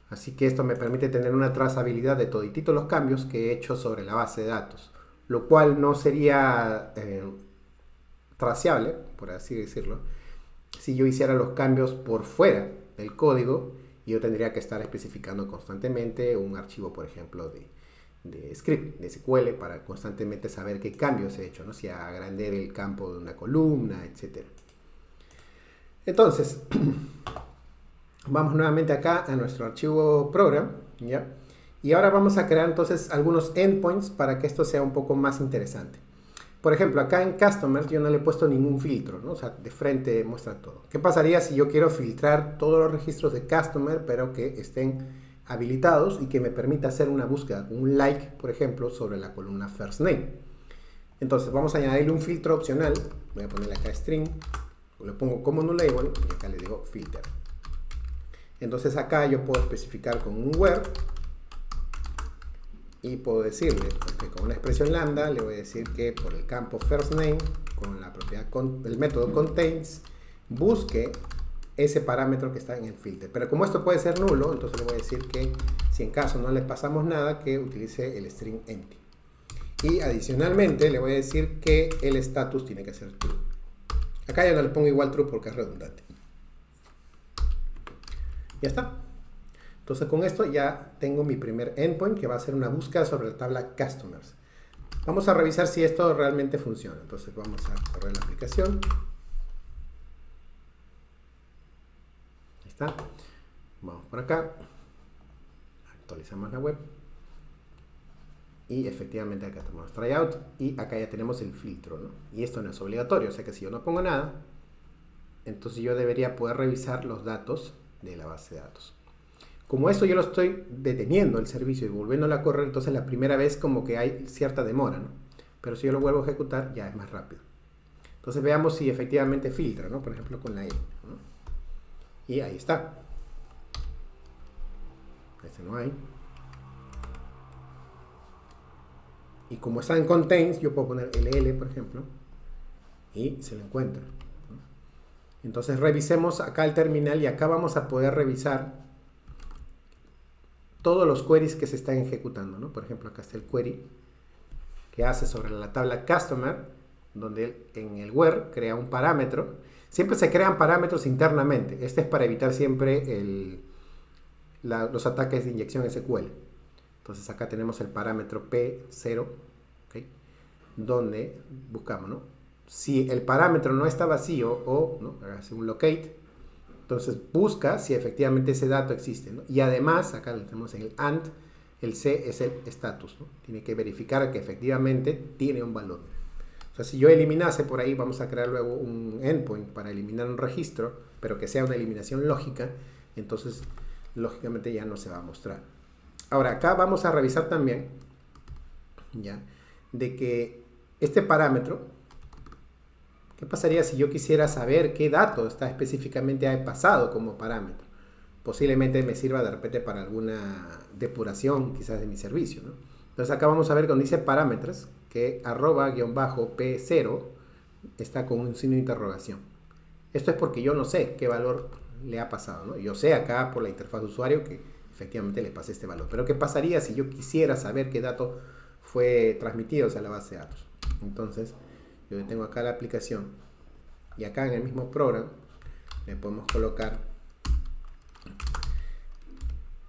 Así que esto me permite tener una trazabilidad de todititos los cambios que he hecho sobre la base de datos, lo cual no sería traceable, por así decirlo, si yo hiciera los cambios por fuera del código y yo tendría que estar especificando constantemente un archivo, por ejemplo, de script, de SQL, para constantemente saber qué cambios he hecho, ¿no? Si agrandar el campo de una columna, etc. Entonces, vamos nuevamente acá a nuestro archivo program, ¿ya? Y ahora vamos a crear entonces algunos endpoints para que esto sea un poco más interesante. Por ejemplo, acá en Customers yo no le he puesto ningún filtro, ¿no? O sea, de frente muestra todo. ¿Qué pasaría si yo quiero filtrar todos los registros de Customer, pero que estén habilitados y que me permita hacer una búsqueda con un like, por ejemplo, sobre la columna First Name? Entonces vamos a añadirle un filtro opcional. Voy a ponerle acá string, lo pongo como no label y acá le digo filter. Entonces acá yo puedo especificar con un where y puedo decirle, okay, con una expresión lambda le voy a decir que por el campo first name, con la propiedad el método contains, busque ese parámetro que está en el filter. Pero como esto puede ser nulo, entonces le voy a decir que si en caso no le pasamos nada, que utilice el string empty. Y adicionalmente le voy a decir que el status tiene que ser true. Acá ya no le pongo igual true porque es redundante. Ya está. Entonces con esto ya tengo mi primer endpoint que va a ser una búsqueda sobre la tabla Customers. Vamos a revisar si esto realmente funciona. Entonces vamos a correr la aplicación. Ahí está. Vamos por acá. Actualizamos la web. Y efectivamente acá tenemos tryout y acá ya tenemos el filtro, ¿no? Y esto no es obligatorio, o sea que si yo no pongo nada, entonces yo debería poder revisar los datos de la base de datos. Como esto yo lo estoy deteniendo el servicio y volviéndolo a correr, entonces la primera vez como que hay cierta demora, ¿no? Pero si yo lo vuelvo a ejecutar ya es más rápido. Entonces veamos si efectivamente filtra, ¿no? Por ejemplo con la E, ¿no? Y ahí está. Este no hay. Y como está en contains, yo puedo poner LL, por ejemplo, y se lo encuentra. Entonces revisemos acá el terminal y acá vamos a poder revisar todos los queries que se están ejecutando, ¿no? Por ejemplo, acá está el query que hace sobre la tabla Customer, donde en el where crea un parámetro. Siempre se crean parámetros internamente. Este es para evitar siempre los ataques de inyección SQL. Entonces acá tenemos el parámetro P0, ¿okay? Donde buscamos, ¿no? Si el parámetro no está vacío o, ¿no? Hace un locate, entonces busca si efectivamente ese dato existe, ¿no? Y además, acá lo tenemos en el AND, el C es el status, ¿no? Tiene que verificar que efectivamente tiene un valor. O sea, si yo eliminase por ahí, vamos a crear luego un endpoint para eliminar un registro, pero que sea una eliminación lógica, entonces lógicamente ya no se va a mostrar. Ahora, acá vamos a revisar también, ¿ya? De que este parámetro, ¿qué pasaría si yo quisiera saber qué dato está específicamente pasado como parámetro? Posiblemente me sirva de repente para alguna depuración quizás de mi servicio, ¿no? Entonces acá vamos a ver cuando dice parámetros que @P0 está con un signo de interrogación. Esto es porque yo no sé qué valor le ha pasado, ¿no? Yo sé acá por la interfaz de usuario que efectivamente le pasé este valor. Pero ¿qué pasaría si yo quisiera saber qué dato fue transmitido hacia la base de datos? Entonces yo tengo acá la aplicación y acá en el mismo program le podemos colocar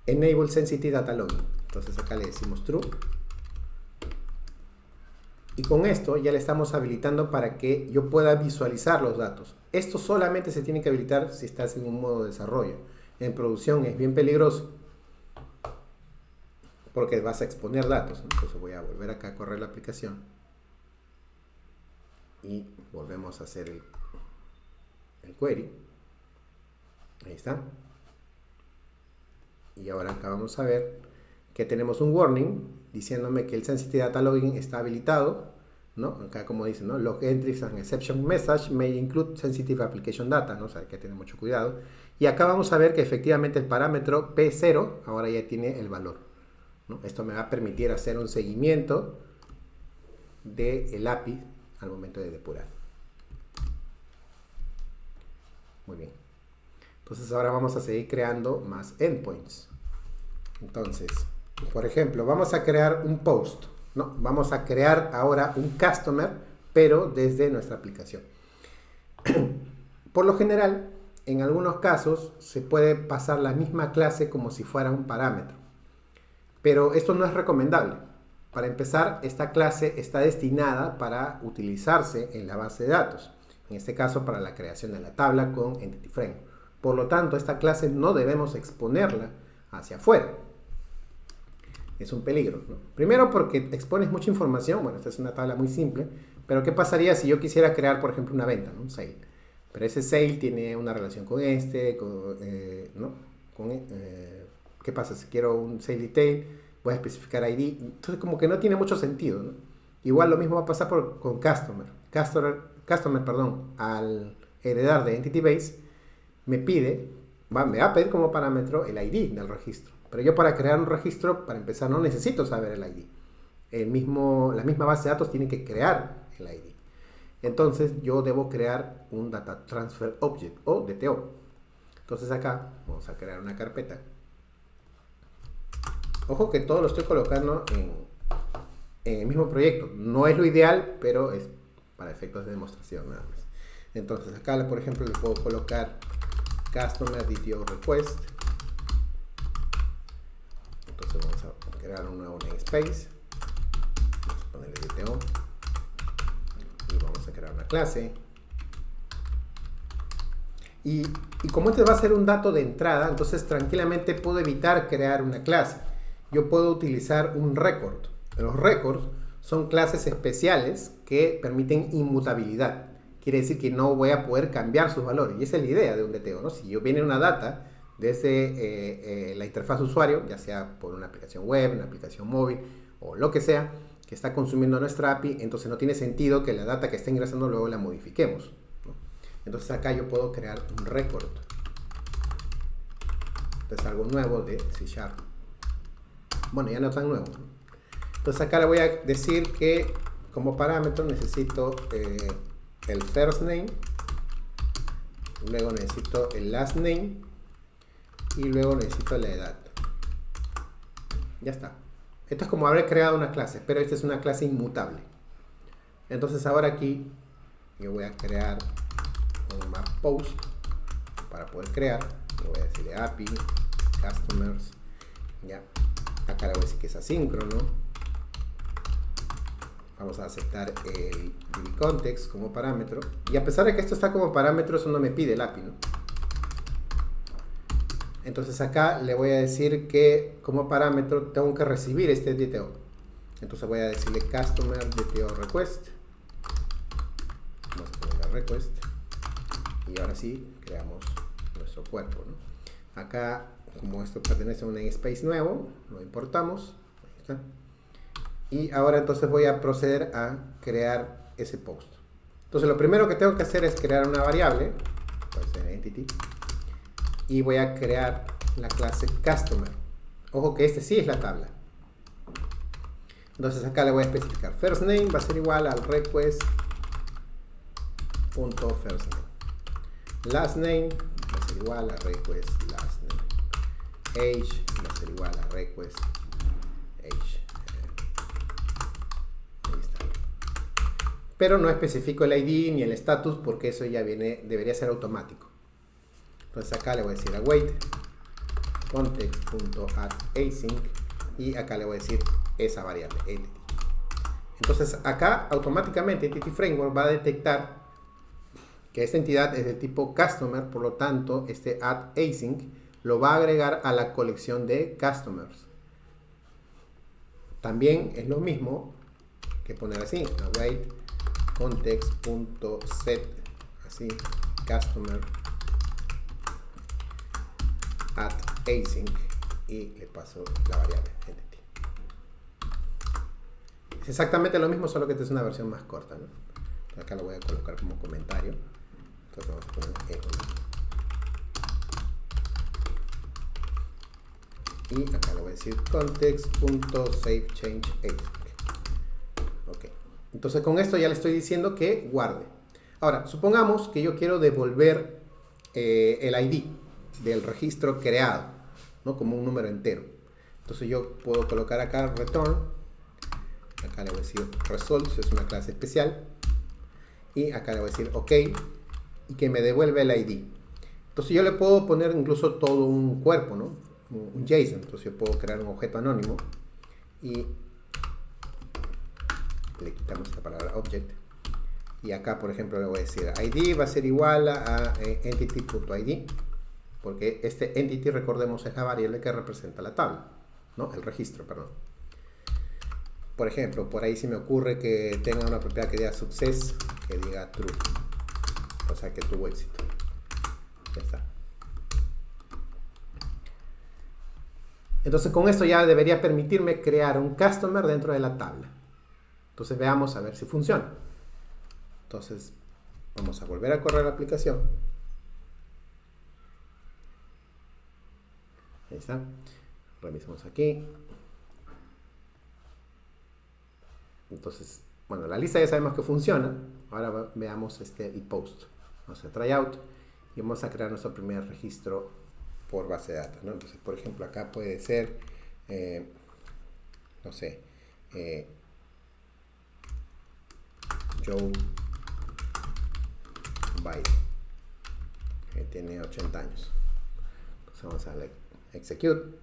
Enable Sensitive Data Logging. Entonces acá le decimos True y con esto ya le estamos habilitando para que yo pueda visualizar los datos. Esto solamente se tiene que habilitar si estás en un modo de desarrollo. En producción es bien peligroso porque vas a exponer datos, ¿no? Entonces voy a volver acá a correr la aplicación. y volvemos a hacer el query. Ahí está. Y ahora acá vamos a ver que tenemos un warning diciéndome que el Sensitive Data Logging está habilitado, ¿no? Acá como dice, ¿no? Log entries and exception message may include sensitive application data, ¿no? O sea, hay que tener mucho cuidado. Y acá vamos a ver que efectivamente el parámetro P0 ahora ya tiene el valor, ¿no? Esto me va a permitir hacer un seguimiento del API al momento de depurar. Muy bien. Entonces ahora vamos a seguir creando más endpoints. Entonces, por ejemplo, vamos a crear un post, ¿no? Vamos a crear ahora un customer, pero desde nuestra aplicación. Por lo general, en algunos casos se puede pasar la misma clase como si fuera un parámetro. Pero esto no es recomendable. Para empezar, esta clase está destinada para utilizarse en la base de datos. En este caso, para la creación de la tabla con Entity Frame. Por lo tanto, esta clase no debemos exponerla hacia afuera. Es un peligro, ¿no? Primero porque expones mucha información. Bueno, esta es una tabla muy simple. Pero ¿qué pasaría si yo quisiera crear, por ejemplo, una venta, ¿no? Un sale? Pero ese sale tiene una relación con ¿no? ¿Qué pasa? Si quiero un sale detail, voy a especificar ID. Entonces, como que no tiene mucho sentido, ¿no? Igual lo mismo va a pasar con Customer. Customer, al heredar de Entity Base, me va a pedir como parámetro el ID del registro. Pero yo para crear un registro, para empezar, no necesito saber el ID. La misma base de datos tiene que crear el ID. Entonces yo debo crear un Data Transfer Object o DTO. Entonces acá vamos a crear una carpeta. Ojo que todo lo estoy colocando en el mismo proyecto. No es lo ideal, pero es para efectos de demostración nada más. Entonces acá, por ejemplo, le puedo colocar Customer DTO Request. Entonces vamos a crear un nuevo namespace. Vamos a ponerle DTO. Y vamos a crear una clase. Y como este va a ser un dato de entrada, entonces tranquilamente puedo evitar crear una clase. Yo puedo utilizar un record. Los records son clases especiales que permiten inmutabilidad. Quiere decir que no voy a poder cambiar sus valores. Y esa es la idea de un DTO, ¿no? Si yo viene una data desde la interfaz de usuario, ya sea por una aplicación web, una aplicación móvil o lo que sea, que está consumiendo nuestra API, entonces no tiene sentido que la data que está ingresando luego la modifiquemos, ¿no? Entonces acá yo puedo crear un record. Entonces algo nuevo de C#. Bueno, ya no tan nuevo, ¿no? Entonces acá le voy a decir que como parámetro necesito el first name, luego necesito el last name y luego necesito la edad. Ya está. Esto es como haber creado una clase, pero esta es una clase inmutable. Entonces ahora aquí yo voy a crear un map post para poder crear. Le voy a decirle API, customers, ya. Acá le voy a decir que es asíncrono. Vamos a aceptar el DBContext como parámetro. Y a pesar de que esto está como parámetro, eso no me pide el API, ¿no? Entonces acá le voy a decir que como parámetro tengo que recibir este DTO. Entonces voy a decirle customer DTO request. Vamos a poner la request. Y ahora sí, creamos nuestro cuerpo, ¿no? Acá, como esto pertenece a un namespace nuevo, lo importamos. Ahí está. Y ahora entonces voy a proceder a crear ese post. Entonces lo primero que tengo que hacer es crear una variable, puede ser entity, y voy a crear la clase customer. Ojo que este sí es la tabla. Entonces acá le voy a especificar first name va a ser igual al request.first name. Last name va a ser igual a request last name. Age va a ser igual a request age. Pero no especifico el ID ni el status porque eso ya debería ser automático. Entonces acá le voy a decir await context.addAsync y acá le voy a decir esa variable entity. Entonces acá automáticamente Entity Framework va a detectar que esta entidad es de tipo customer, por lo tanto este addAsync lo va a agregar a la colección de customers. También es lo mismo que poner así await context.set, así, customer at async, y le paso la variable entity. Es exactamente lo mismo, solo que esta es una versión más corta, ¿no? Acá lo voy a colocar como comentario. Entonces vamos a poner y acá le voy a decir context.savechangeAsync. Ok. Entonces con esto ya le estoy diciendo que guarde. Ahora, supongamos que yo quiero devolver el ID del registro creado, ¿no? Como un número entero. Entonces yo puedo colocar acá return. Acá le voy a decir result, si es una clase especial. Y acá le voy a decir OK. Y que me devuelve el ID. Entonces yo le puedo poner incluso todo un cuerpo, ¿no? Un JSON. Entonces yo puedo crear un objeto anónimo. Y le quitamos la palabra object. Y acá, por ejemplo, le voy a decir ID va a ser igual a entity.id. Porque este entity, recordemos, es la variable que representa la tabla, ¿no? El registro, perdón. Por ejemplo, por ahí se me ocurre que tenga una propiedad que diga success, que diga true. O sea, que tuvo éxito. Ya está. Entonces, con esto ya debería permitirme crear un customer dentro de la tabla. Entonces, veamos a ver si funciona. Entonces, vamos a volver a correr la aplicación. Ahí está. Revisamos aquí. Entonces, bueno, la lista ya sabemos que funciona. Ahora veamos el post. Vamos a tryout y vamos a crear nuestro primer registro por base de datos, ¿no? Entonces, por ejemplo, acá puede ser, no sé, Joe Biden, que tiene 80 años. Entonces vamos a darle execute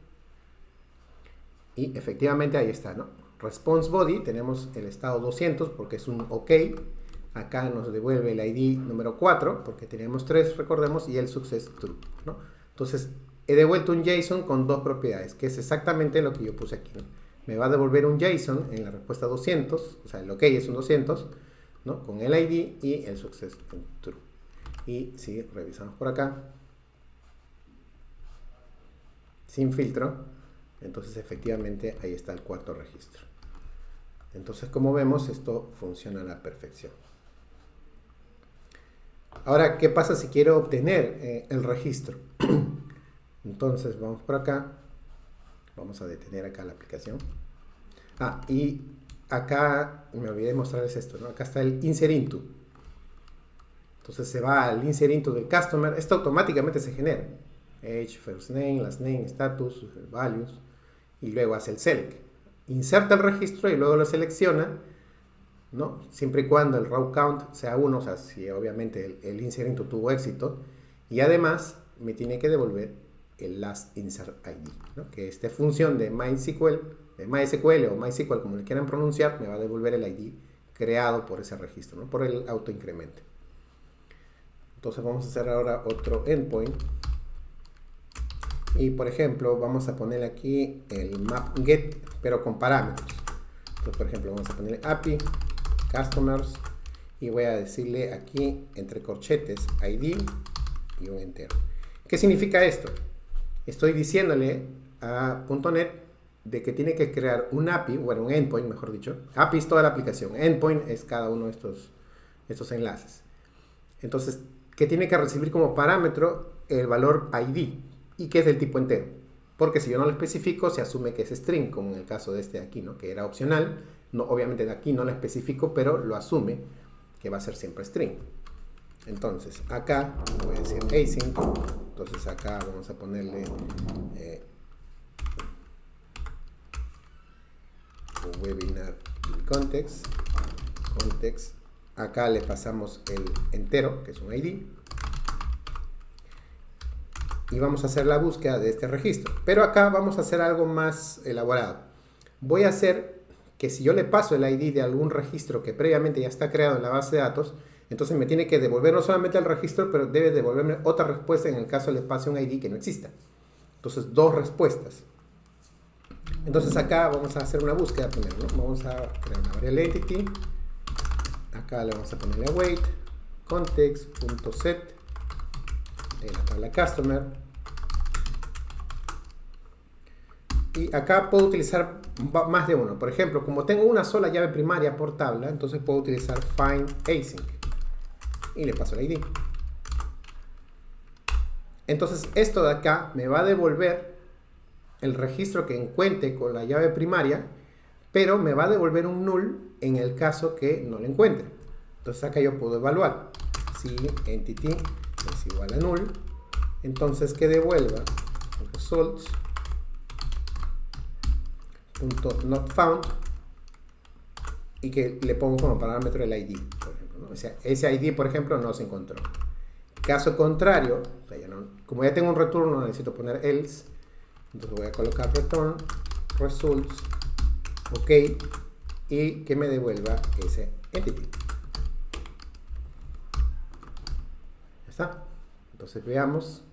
y efectivamente ahí está, ¿no? Response body, tenemos el estado 200 porque es un OK. Acá nos devuelve el ID número 4 porque teníamos 3, recordemos, y el success true, ¿no? Entonces he devuelto un JSON con dos propiedades, que es exactamente lo que yo puse aquí, ¿no? Me va a devolver un JSON en la respuesta 200, o sea, el OK es un 200, ¿no? Con el ID y el success true. Y si revisamos por acá, sin filtro, entonces efectivamente ahí está el cuarto registro. Entonces, como vemos, esto funciona a la perfección. Ahora, ¿qué pasa si quiero obtener el registro? Entonces, vamos por acá. Vamos a detener acá la aplicación. Y acá, me olvidé de mostrarles esto, ¿no? Acá está el insert into. Entonces, se va al insert into del customer. Esto automáticamente se genera. Age, first name, last name, status, values. Y luego hace el select. Inserta el registro y luego lo selecciona, ¿no? Siempre y cuando el row count sea 1, o sea, si obviamente el insert into tuvo éxito, y además me tiene que devolver el last insert ID, ¿no? Que esta función de MySQL o MySQL, como le quieran pronunciar, me va a devolver el ID creado por ese registro, ¿no? Por el autoincremento. Entonces vamos a hacer ahora otro endpoint. Y por ejemplo, vamos a ponerle aquí el map get, pero con parámetros. Entonces, por ejemplo, vamos a ponerle API, customers, y voy a decirle aquí, entre corchetes, ID y un entero. ¿Qué significa esto? Estoy diciéndole a .NET de que tiene que crear un API, bueno, un endpoint, mejor dicho. API es toda la aplicación, endpoint es cada uno de estos enlaces. Entonces, que tiene que recibir como parámetro el valor ID, y que es del tipo entero. Porque si yo no lo especifico, se asume que es string, como en el caso de este de aquí, ¿no? Que era opcional. No, obviamente de aquí no lo especifico, pero lo asume que va a ser siempre string. Entonces, acá voy a decir async. Entonces acá vamos a ponerle webinar context. Acá le pasamos el entero, que es un ID. Y vamos a hacer la búsqueda de este registro. Pero acá vamos a hacer algo más elaborado. Voy a hacer que si yo le paso el ID de algún registro que previamente ya está creado en la base de datos, entonces me tiene que devolver no solamente el registro, pero debe devolverme otra respuesta en el caso le pase un ID que no exista. Entonces, dos respuestas. Entonces acá vamos a hacer una búsqueda primero, ¿no? Vamos a crear una variable entity. Acá le vamos a ponerle await context.set de la tabla customer. Y acá puedo utilizar más de uno. Por ejemplo, como tengo una sola llave primaria por tabla, entonces puedo utilizar find async y le paso el ID. Entonces esto de acá me va a devolver el registro que encuentre con la llave primaria, pero me va a devolver un null en el caso que no lo encuentre. Entonces acá yo puedo evaluar si entity es igual a null, entonces que devuelva results .not found y que le pongo como parámetro el ID, por ejemplo, ¿no? O sea, ese ID, por ejemplo, no se encontró. Caso contrario, o sea, como ya tengo un return, no necesito poner else, entonces voy a colocar return results, ok, y que me devuelva ese entity. Ya está. Entonces veamos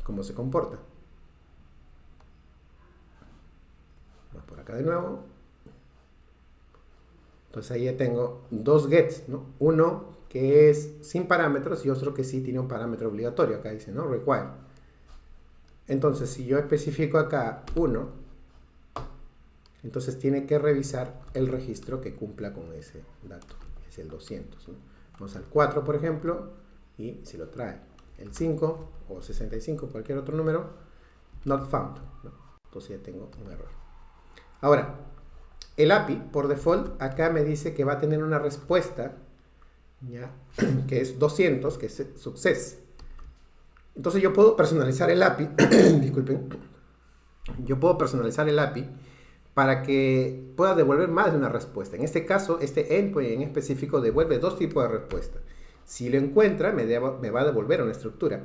cómo se comporta. Vamos por acá de nuevo. Entonces ahí ya tengo dos gets, ¿no? Uno que es sin parámetros y otro que sí tiene un parámetro obligatorio. Acá dice, ¿no? Require. Entonces, si yo especifico acá 1, entonces tiene que revisar el registro que cumpla con ese dato. Es el 200, ¿no? Vamos al 4, por ejemplo, y si lo trae. El 5 o 65, cualquier otro número, not found, ¿no? Entonces ya tengo un error. Ahora, el API, por default, acá me dice que va a tener una respuesta, ¿ya? Que es 200, que es success. Entonces yo puedo personalizar el API, disculpen, yo puedo personalizar el API para que pueda devolver más de una respuesta. En este caso, este endpoint en específico devuelve dos tipos de respuesta. Si lo encuentra, me va a devolver una estructura.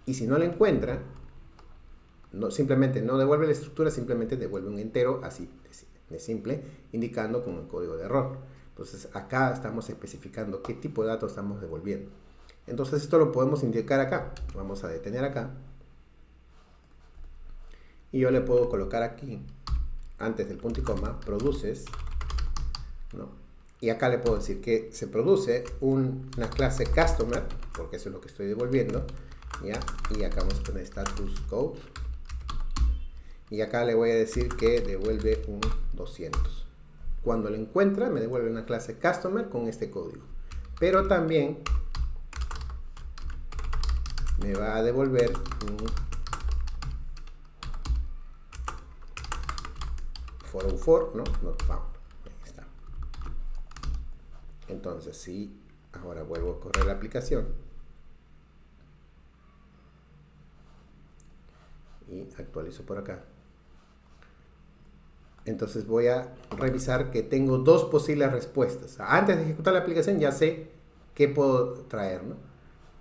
Y si no lo encuentra, simplemente no devuelve la estructura, simplemente devuelve un entero, así de simple, indicando con el código de error. Entonces acá estamos especificando qué tipo de datos estamos devolviendo. Entonces esto lo podemos indicar acá. Vamos a detener acá. Y yo le puedo colocar aquí, antes del punto y coma, produces, ¿no? Y acá le puedo decir que se produce una clase customer, porque eso es lo que estoy devolviendo, ¿ya? Y acá vamos a poner status code. Y acá le voy a decir que devuelve un 200. Cuando lo encuentra, me devuelve una clase customer con este código. Pero también me va a devolver un 404, ¿no? Not found. Ahí está. Entonces, sí, ahora vuelvo a correr la aplicación. Y actualizo por acá. Entonces voy a revisar que tengo dos posibles respuestas. Antes de ejecutar la aplicación ya sé qué puedo traer, ¿no?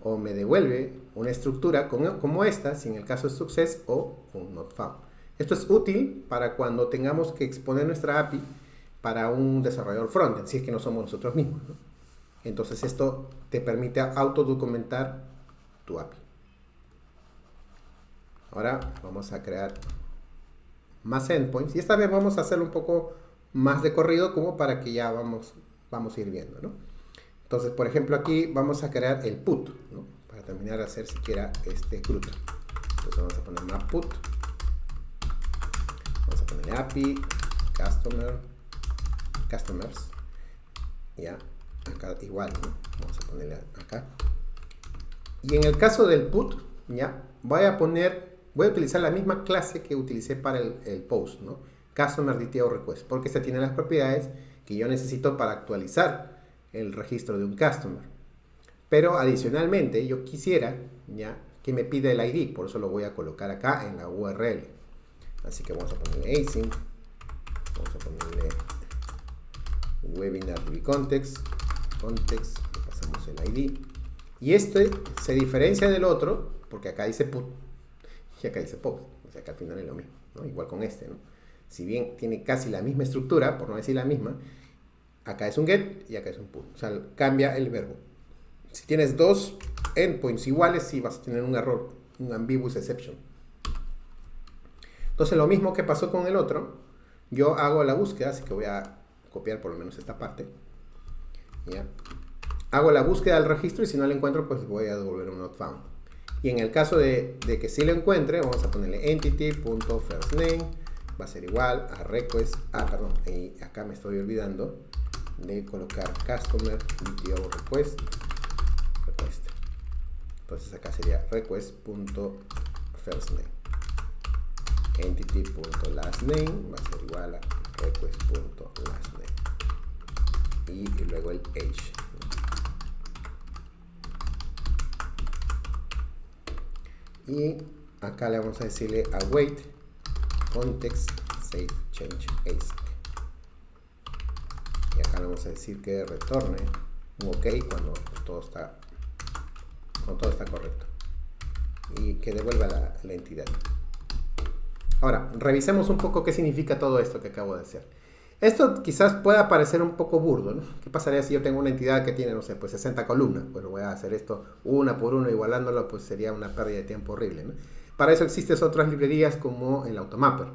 O me devuelve una estructura como esta, si en el caso es success, o un not found. Esto es útil para cuando tengamos que exponer nuestra API para un desarrollador frontend, si es que no somos nosotros mismos, ¿no? Entonces esto te permite autodocumentar tu API. Ahora vamos a crear más endpoints y esta vez vamos a hacerlo un poco más de corrido como para que ya vamos a ir viendo, ¿no? Entonces, por ejemplo, aquí vamos a crear el put, ¿no? Para terminar de hacer siquiera este CRUD. Entonces vamos a poner map put, vamos a poner API customers, ya, acá igual, ¿no? Vamos a ponerle acá. Y en el caso del put, ya, voy a utilizar la misma clase que utilicé para el post, ¿no? Customer Detail Request, porque esta tiene las propiedades que yo necesito para actualizar el registro de un customer. Pero adicionalmente yo quisiera, ya, que me pida el ID, por eso lo voy a colocar acá en la URL. Así que vamos a ponerle async, vamos a ponerle webinar DB context, le pasamos el ID. Y este se diferencia del otro, porque acá dice put y acá dice post, o sea que al final es lo mismo, ¿no? Igual con este, ¿no? Si bien tiene casi la misma estructura, por no decir la misma, acá es un get y acá es un put, o sea, cambia el verbo. Si tienes dos endpoints iguales, sí vas a tener un error, un ambiguous exception. Entonces lo mismo que pasó con el otro, yo hago la búsqueda, así que voy a copiar por lo menos esta parte. ¿Ya? Hago la búsqueda del registro y si no lo encuentro, pues voy a devolver un not found. Y en el caso de que sí lo encuentre, vamos a ponerle entity.firstName, va a ser igual a request, y acá me estoy olvidando de colocar customer DTO request. Entonces acá sería request.firstName, entity.lastName va a ser igual a request.lastName y luego el age. Y acá le vamos a decirle await context save change async. Y acá le vamos a decir que retorne un OK cuando todo está correcto. Y que devuelva la entidad. Ahora, revisemos un poco qué significa todo esto que acabo de hacer. Esto quizás pueda parecer un poco burdo, ¿no? ¿Qué pasaría si yo tengo una entidad que tiene, no sé, pues 60 columnas? Bueno, voy a hacer esto una por una, igualándolo, pues sería una pérdida de tiempo horrible, ¿no? Para eso existen otras librerías como el Automapper,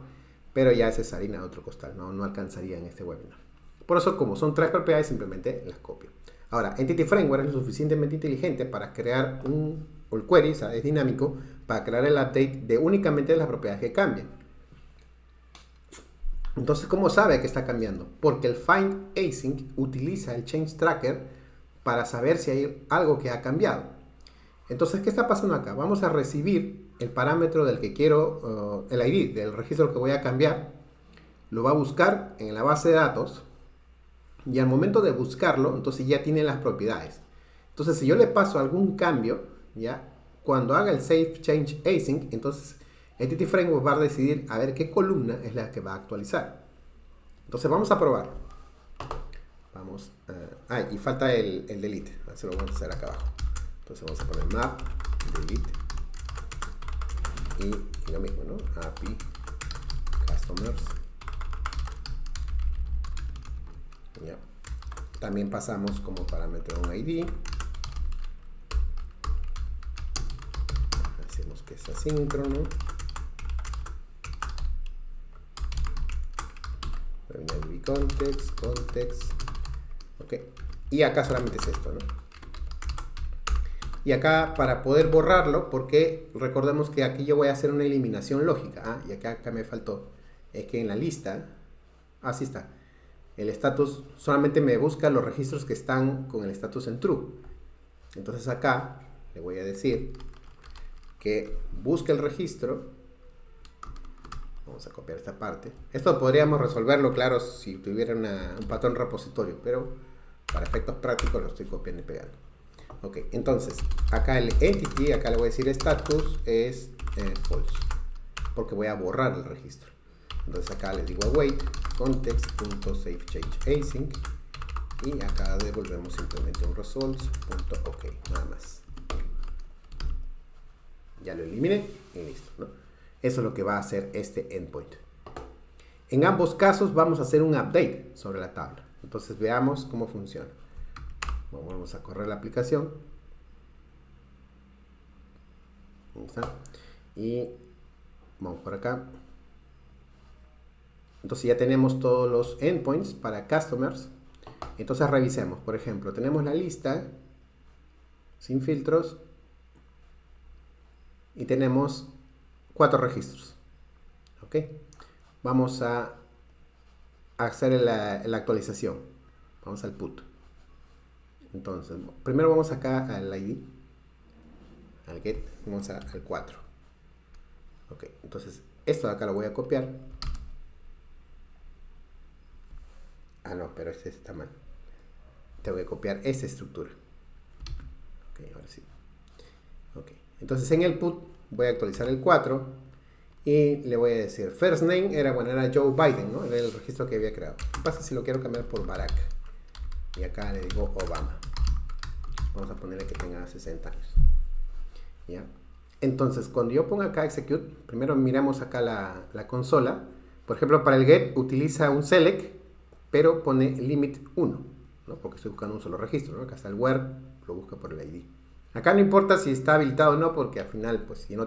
pero ya esa es harina de otro costal, no alcanzaría en este webinar. Por eso, como son 3 propiedades, simplemente las copio. Ahora, Entity Framework es lo suficientemente inteligente para crear el query, o sea, es dinámico, para crear el update de únicamente las propiedades que cambian. Entonces, ¿cómo sabe que está cambiando? Porque el find async utiliza el change tracker para saber si hay algo que ha cambiado. Entonces, ¿qué está pasando acá? Vamos a recibir el parámetro del que quiero, el ID del registro que voy a cambiar. Lo va a buscar en la base de datos y al momento de buscarlo, entonces ya tiene las propiedades. Entonces, si yo le paso algún cambio, ya cuando haga el save change async, entonces Entity Framework va a decidir a ver qué columna es la que va a actualizar. Entonces vamos a probar. Vamos. Y falta el delete. Así lo vamos a hacer acá abajo. Entonces vamos a poner map, delete. Y lo mismo, ¿no? API, customers. Ya. También pasamos como parámetro un ID. Hacemos que es asíncrono. Context, ok, y acá solamente es esto, ¿no? Y acá para poder borrarlo, porque recordemos que aquí yo voy a hacer una eliminación lógica, y acá me faltó, es que en la lista, así está, el status solamente me busca los registros que están con el status en true. Entonces acá le voy a decir que busque el registro. Vamos a copiar esta parte. Esto podríamos resolverlo, claro, si tuviera un patrón repositorio, pero para efectos prácticos lo estoy copiando y pegando. Ok, entonces, acá el entity, acá le voy a decir status es false, porque voy a borrar el registro. Entonces acá le digo await context.savechangeAsync y acá devolvemos simplemente un results.ok, nada más. Ya lo eliminé y listo, ¿no? Eso es lo que va a hacer este endpoint. En ambos casos vamos a hacer un update sobre la tabla. Entonces veamos cómo funciona. Bueno, vamos a correr la aplicación. Ahí está. Y vamos por acá. Entonces ya tenemos todos los endpoints para customers. Entonces revisemos. Por ejemplo, tenemos la lista sin filtros y tenemos 4 registros. Ok, vamos a hacer la actualización. Vamos al put. Entonces, primero vamos acá al ID, al get, vamos al 4. Ok, entonces esto de acá lo voy a copiar. No, pero este está mal. Te voy a copiar esta estructura. Ok, ahora sí. Ok, entonces en el put voy a actualizar el 4 y le voy a decir first name era Joe Biden, ¿no? Era el registro que había creado. ¿Qué pasa si lo quiero cambiar por Barack? Y acá le digo Obama. Vamos a ponerle que tenga 60 años. ¿Ya? Entonces, cuando yo ponga acá execute, primero miramos acá la consola. Por ejemplo, para el get utiliza un select, pero pone limit 1, ¿no? Porque estoy buscando un solo registro, ¿no? Acá está el where, lo busca por el ID. Acá no importa si está habilitado o no, porque al final, pues si no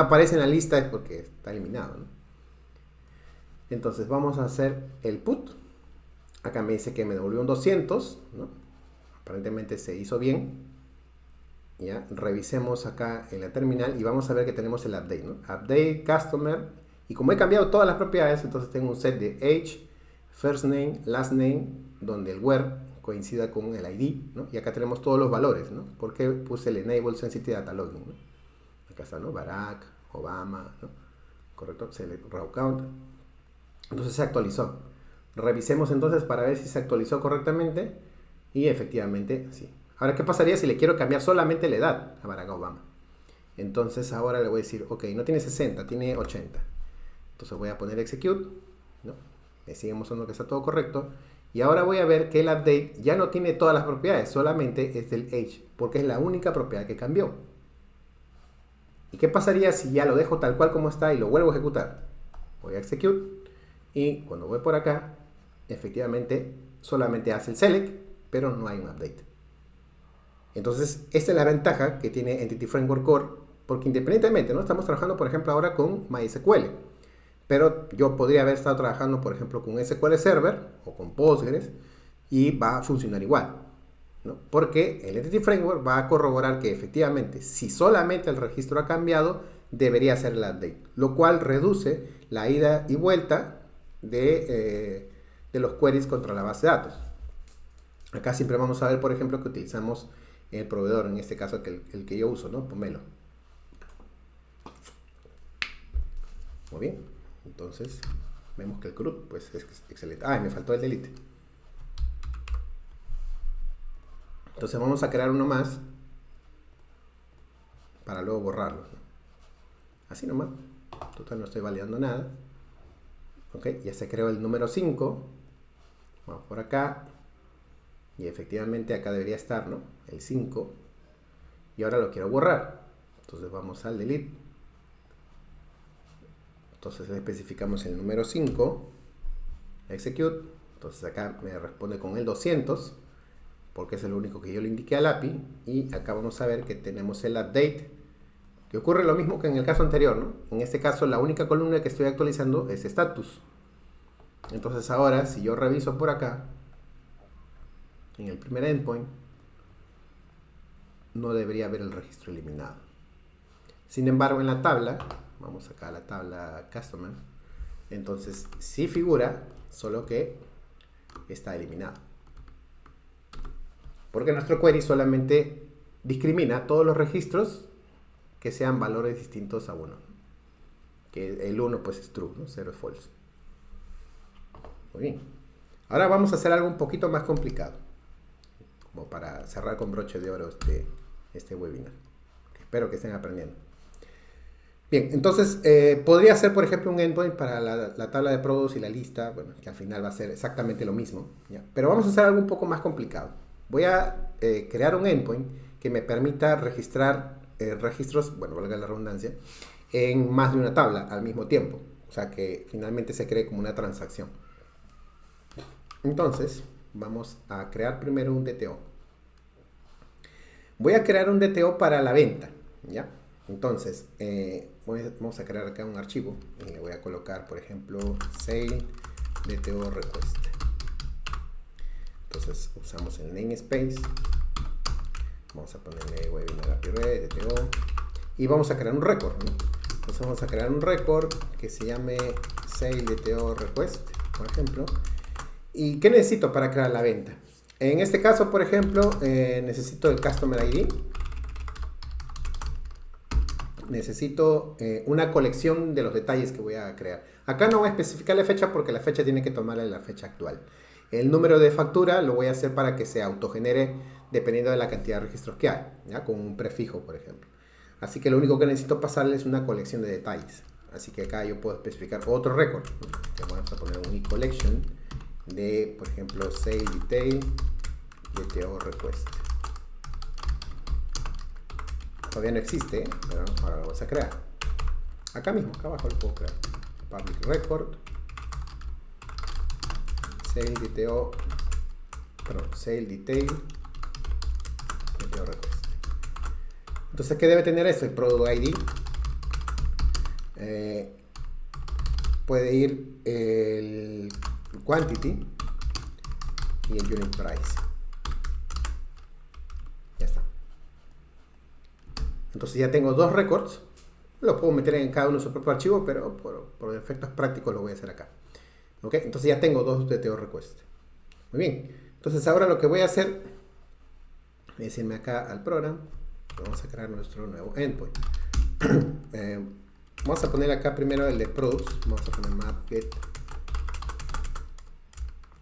aparece en la lista es porque está eliminado, ¿no? Entonces vamos a hacer el put. Acá me dice que me devolvió un 200, ¿no? Aparentemente se hizo bien. Ya, revisemos acá en la terminal y vamos a ver que tenemos el update, ¿no? Update, customer. Y como he cambiado todas las propiedades, entonces tengo un set de age, first name, last name, donde el where coincida con el ID, ¿no? Y acá tenemos todos los valores, ¿no? Porque puse el enable sensitive data logging, ¿no? Acá está, ¿no? Barack, Obama, ¿no? Correcto, select raw count. Entonces se actualizó. Revisemos entonces para ver si se actualizó correctamente. Y efectivamente, sí. Ahora, ¿qué pasaría si le quiero cambiar solamente la edad a Barack Obama? Entonces ahora le voy a decir, ok, no tiene 60, tiene 80. Entonces voy a poner execute, ¿no? Me sigue mostrando que está todo correcto. Y ahora voy a ver que el update ya no tiene todas las propiedades, solamente es del age, porque es la única propiedad que cambió. ¿Y qué pasaría si ya lo dejo tal cual como está y lo vuelvo a ejecutar? Voy a execute y cuando voy por acá, efectivamente solamente hace el select, pero no hay un update. Entonces, esta es la ventaja que tiene Entity Framework Core, porque independientemente, ¿no? Estamos trabajando, por ejemplo, ahora con MySQL, pero yo podría haber estado trabajando, por ejemplo, con SQL Server o con Postgres y va a funcionar igual, ¿no? Porque el Entity Framework va a corroborar que efectivamente, si solamente el registro ha cambiado, debería ser el update, lo cual reduce la ida y vuelta de los queries contra la base de datos. Acá siempre vamos a ver, por ejemplo, que utilizamos el proveedor, en este caso el que yo uso, ¿no? Pomelo. Muy bien. Entonces, vemos que el CRUD, pues es excelente. Ah, me faltó el delete. Entonces vamos a crear uno más para luego borrarlo, ¿no? Así nomás. Total, no estoy validando nada. Ok, ya se creó el número 5. Vamos por acá. Y efectivamente acá debería estar, ¿no? El 5. Y ahora lo quiero borrar. Entonces vamos al delete. Entonces especificamos el número 5. Execute. Entonces acá me responde con el 200. Porque es el único que yo le indiqué al API. Y acá vamos a ver que tenemos el update. Que ocurre lo mismo que en el caso anterior, ¿no? En este caso la única columna que estoy actualizando es status. Entonces ahora si yo reviso por acá, en el primer endpoint, no debería haber el registro eliminado. Sin embargo, en la tabla, vamos acá a la tabla Customer, entonces sí figura, solo que está eliminado. Porque nuestro query solamente discrimina todos los registros que sean valores distintos a 1. Que el 1 pues es true, ¿no? 0 es false. Muy bien. Ahora vamos a hacer algo un poquito más complicado, como para cerrar con broche de oro este webinar. Espero que estén aprendiendo. Bien, entonces podría ser, por ejemplo, un endpoint para la tabla de products y la lista, bueno, que al final va a ser exactamente lo mismo, ¿ya? Pero vamos a hacer algo un poco más complicado. Voy a crear un endpoint que me permita registrar registros, bueno, valga la redundancia, en más de una tabla al mismo tiempo. O sea, que finalmente se cree como una transacción. Entonces, vamos a crear primero un DTO. Voy a crear un DTO para la venta, ¿ya? Entonces, vamos a crear acá un archivo y le voy a colocar, por ejemplo, sale DTO request. Entonces, usamos el namespace. Vamos a ponerle webinar API red, DTO. Y vamos a crear un record, ¿no? Entonces, vamos a crear un record que se llame sale DTO request, por ejemplo. ¿Y qué necesito para crear la venta? En este caso, por ejemplo, necesito el Customer ID. Necesito una colección de los detalles que voy a crear. Acá no voy a especificar la fecha porque la fecha tiene que tomarla en la fecha actual. El número de factura lo voy a hacer para que se autogenere dependiendo de la cantidad de registros que hay, ¿ya? Con un prefijo, por ejemplo. Así que lo único que necesito pasarle es una colección de detalles. Así que acá yo puedo especificar otro récord, ¿no? Que vamos a poner un e-collection de, por ejemplo, sale detail DTO request. Todavía no existe, pero ahora lo vamos a crear. Acá mismo, acá abajo lo puedo crear. Public record sale DTO, perdón, sale detail DTO request. Entonces, ¿qué debe tener esto? El product ID. Puede ir el quantity, y el unit price. Ya está. Entonces ya tengo dos records. Lo puedo meter en cada uno de su propio archivo, pero por efectos prácticos lo voy a hacer acá. ¿Ok? Entonces ya tengo dos DTO requests. Muy bien. Entonces ahora lo que voy a hacer es irme acá al program. Vamos a crear nuestro nuevo endpoint. Vamos a poner acá primero el de products. Vamos a poner map get.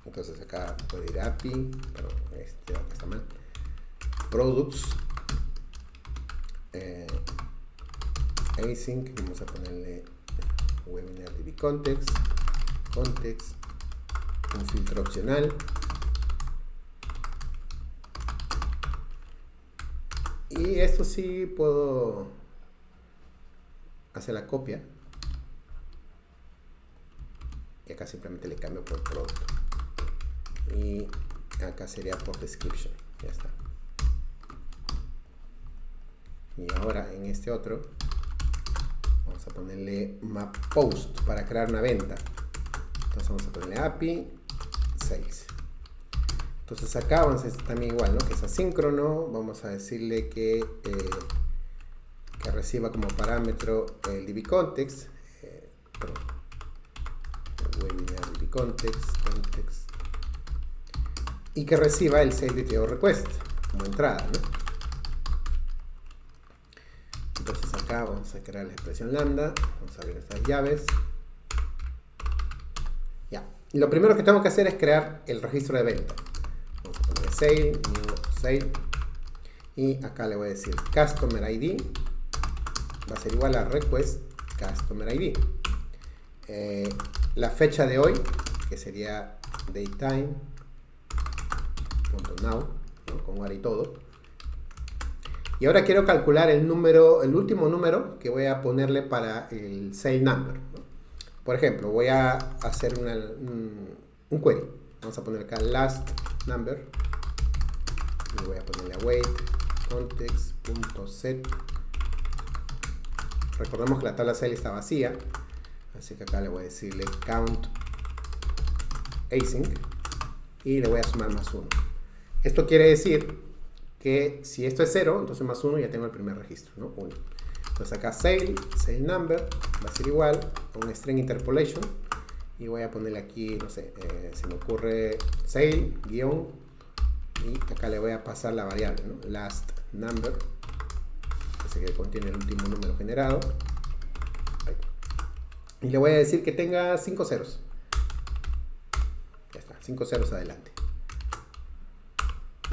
Entonces acá puede ir API, pero acá está mal. Products. Async. Vamos a ponerle webinar DB context. Context. Un filtro opcional. Y esto sí puedo hacer la copia. Y acá simplemente le cambio por producto. Y acá sería por description. Ya está. Y ahora en este otro vamos a ponerle map post para crear una venta. Entonces vamos a ponerle API sales. Entonces acá vamos a hacer también igual, ¿no? Que es asíncrono. Vamos a decirle que reciba como parámetro el DB context. Webinar DB context. Y que reciba el save DTO request como entrada, ¿no? Entonces acá vamos a crear la expresión lambda. Vamos a abrir estas llaves. Ya. Y lo primero que tengo que hacer es crear el registro de venta. Vamos a poner sale, new sale. Y acá le voy a decir customer ID. Va a ser igual a request customer ID. La fecha de hoy, que sería datetime.now, ¿no? Con hora y todo. Y ahora quiero calcular el último número que voy a ponerle para el sale number, ¿no? Por ejemplo, voy a hacer un query. Vamos a poner acá last number. Y voy a ponerle await context.set. Recordemos que la tabla sale está vacía. Así que acá le voy a decirle count async. Y le voy a sumar más 1. Esto quiere decir que si esto es 0, entonces más 1 ya tengo el primer registro, ¿no? 1. Entonces acá sale number va a ser igual a un string interpolation. Y voy a ponerle aquí, no sé, se me ocurre sale, guión. Y acá le voy a pasar la variable, ¿no? Last number. Ese que contiene el último número generado. Ahí. Y le voy a decir que tenga 5 ceros. Ya está, 5 ceros adelante.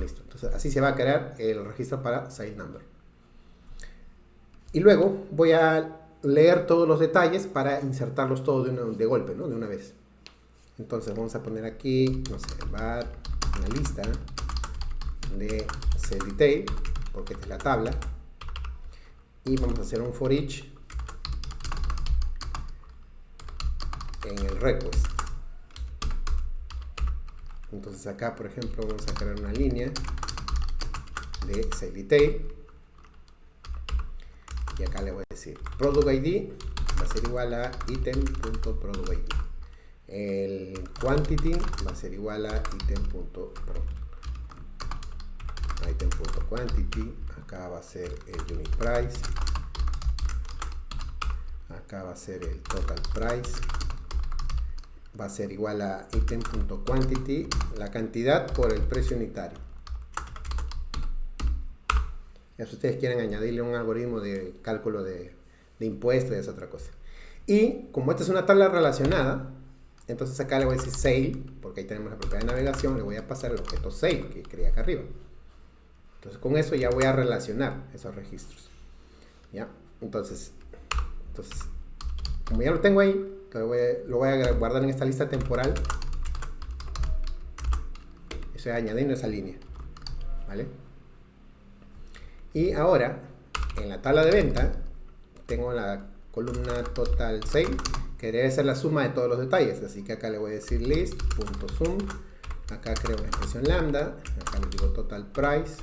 Listo. Entonces así se va a crear el registro para sale number. Y luego voy a leer todos los detalles para insertarlos todos de golpe, ¿no? De una vez. Entonces vamos a poner aquí, no sé, var, una lista de sale detail, porque esta es la tabla. Y vamos a hacer un for each en el request. Entonces acá, por ejemplo, vamos a crear una línea de sale detail. Y acá le voy a decir product ID va a ser igual a item.product ID. El quantity va a ser igual a item.quantity. Acá va a ser el unit price. Acá va a ser el total price. Va a ser igual a item.quantity, la cantidad por el precio unitario. Ya si ustedes quieren añadirle un algoritmo de cálculo de impuestos, es otra cosa. Y como esta es una tabla relacionada, entonces acá le voy a decir sale, porque ahí tenemos la propiedad de navegación, le voy a pasar el objeto sale que creé acá arriba. Entonces con eso ya voy a relacionar esos registros. ¿Ya? Entonces como ya lo tengo ahí, lo voy a guardar en esta lista temporal. Estoy añadiendo esa línea. ¿Vale? Y ahora, en la tabla de venta, tengo la columna total sale, que debe ser la suma de todos los detalles. Así que acá le voy a decir list.sum. Acá creo una expresión lambda. Acá le digo total price.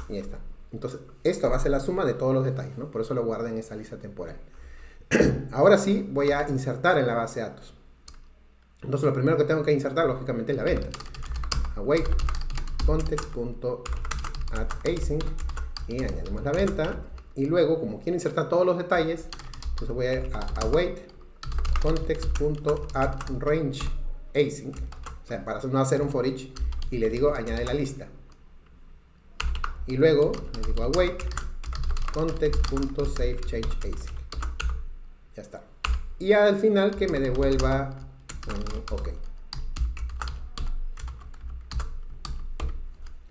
Y ya está. Entonces, esto va a ser la suma de todos los detalles, ¿no? Por eso lo guardé en esa lista temporal. Ahora sí, voy a insertar en la base de datos. Entonces lo primero que tengo que insertar lógicamente es la venta. Await context.addAsync y añadimos la venta. Y luego, como quiero insertar todos los detalles, entonces voy a await context.addRangeAsync, o sea, para no hacer un for each, y le digo añade la lista. Y luego le digo await context.saveChangeAsync. Ya está. Y al final que me devuelva OK.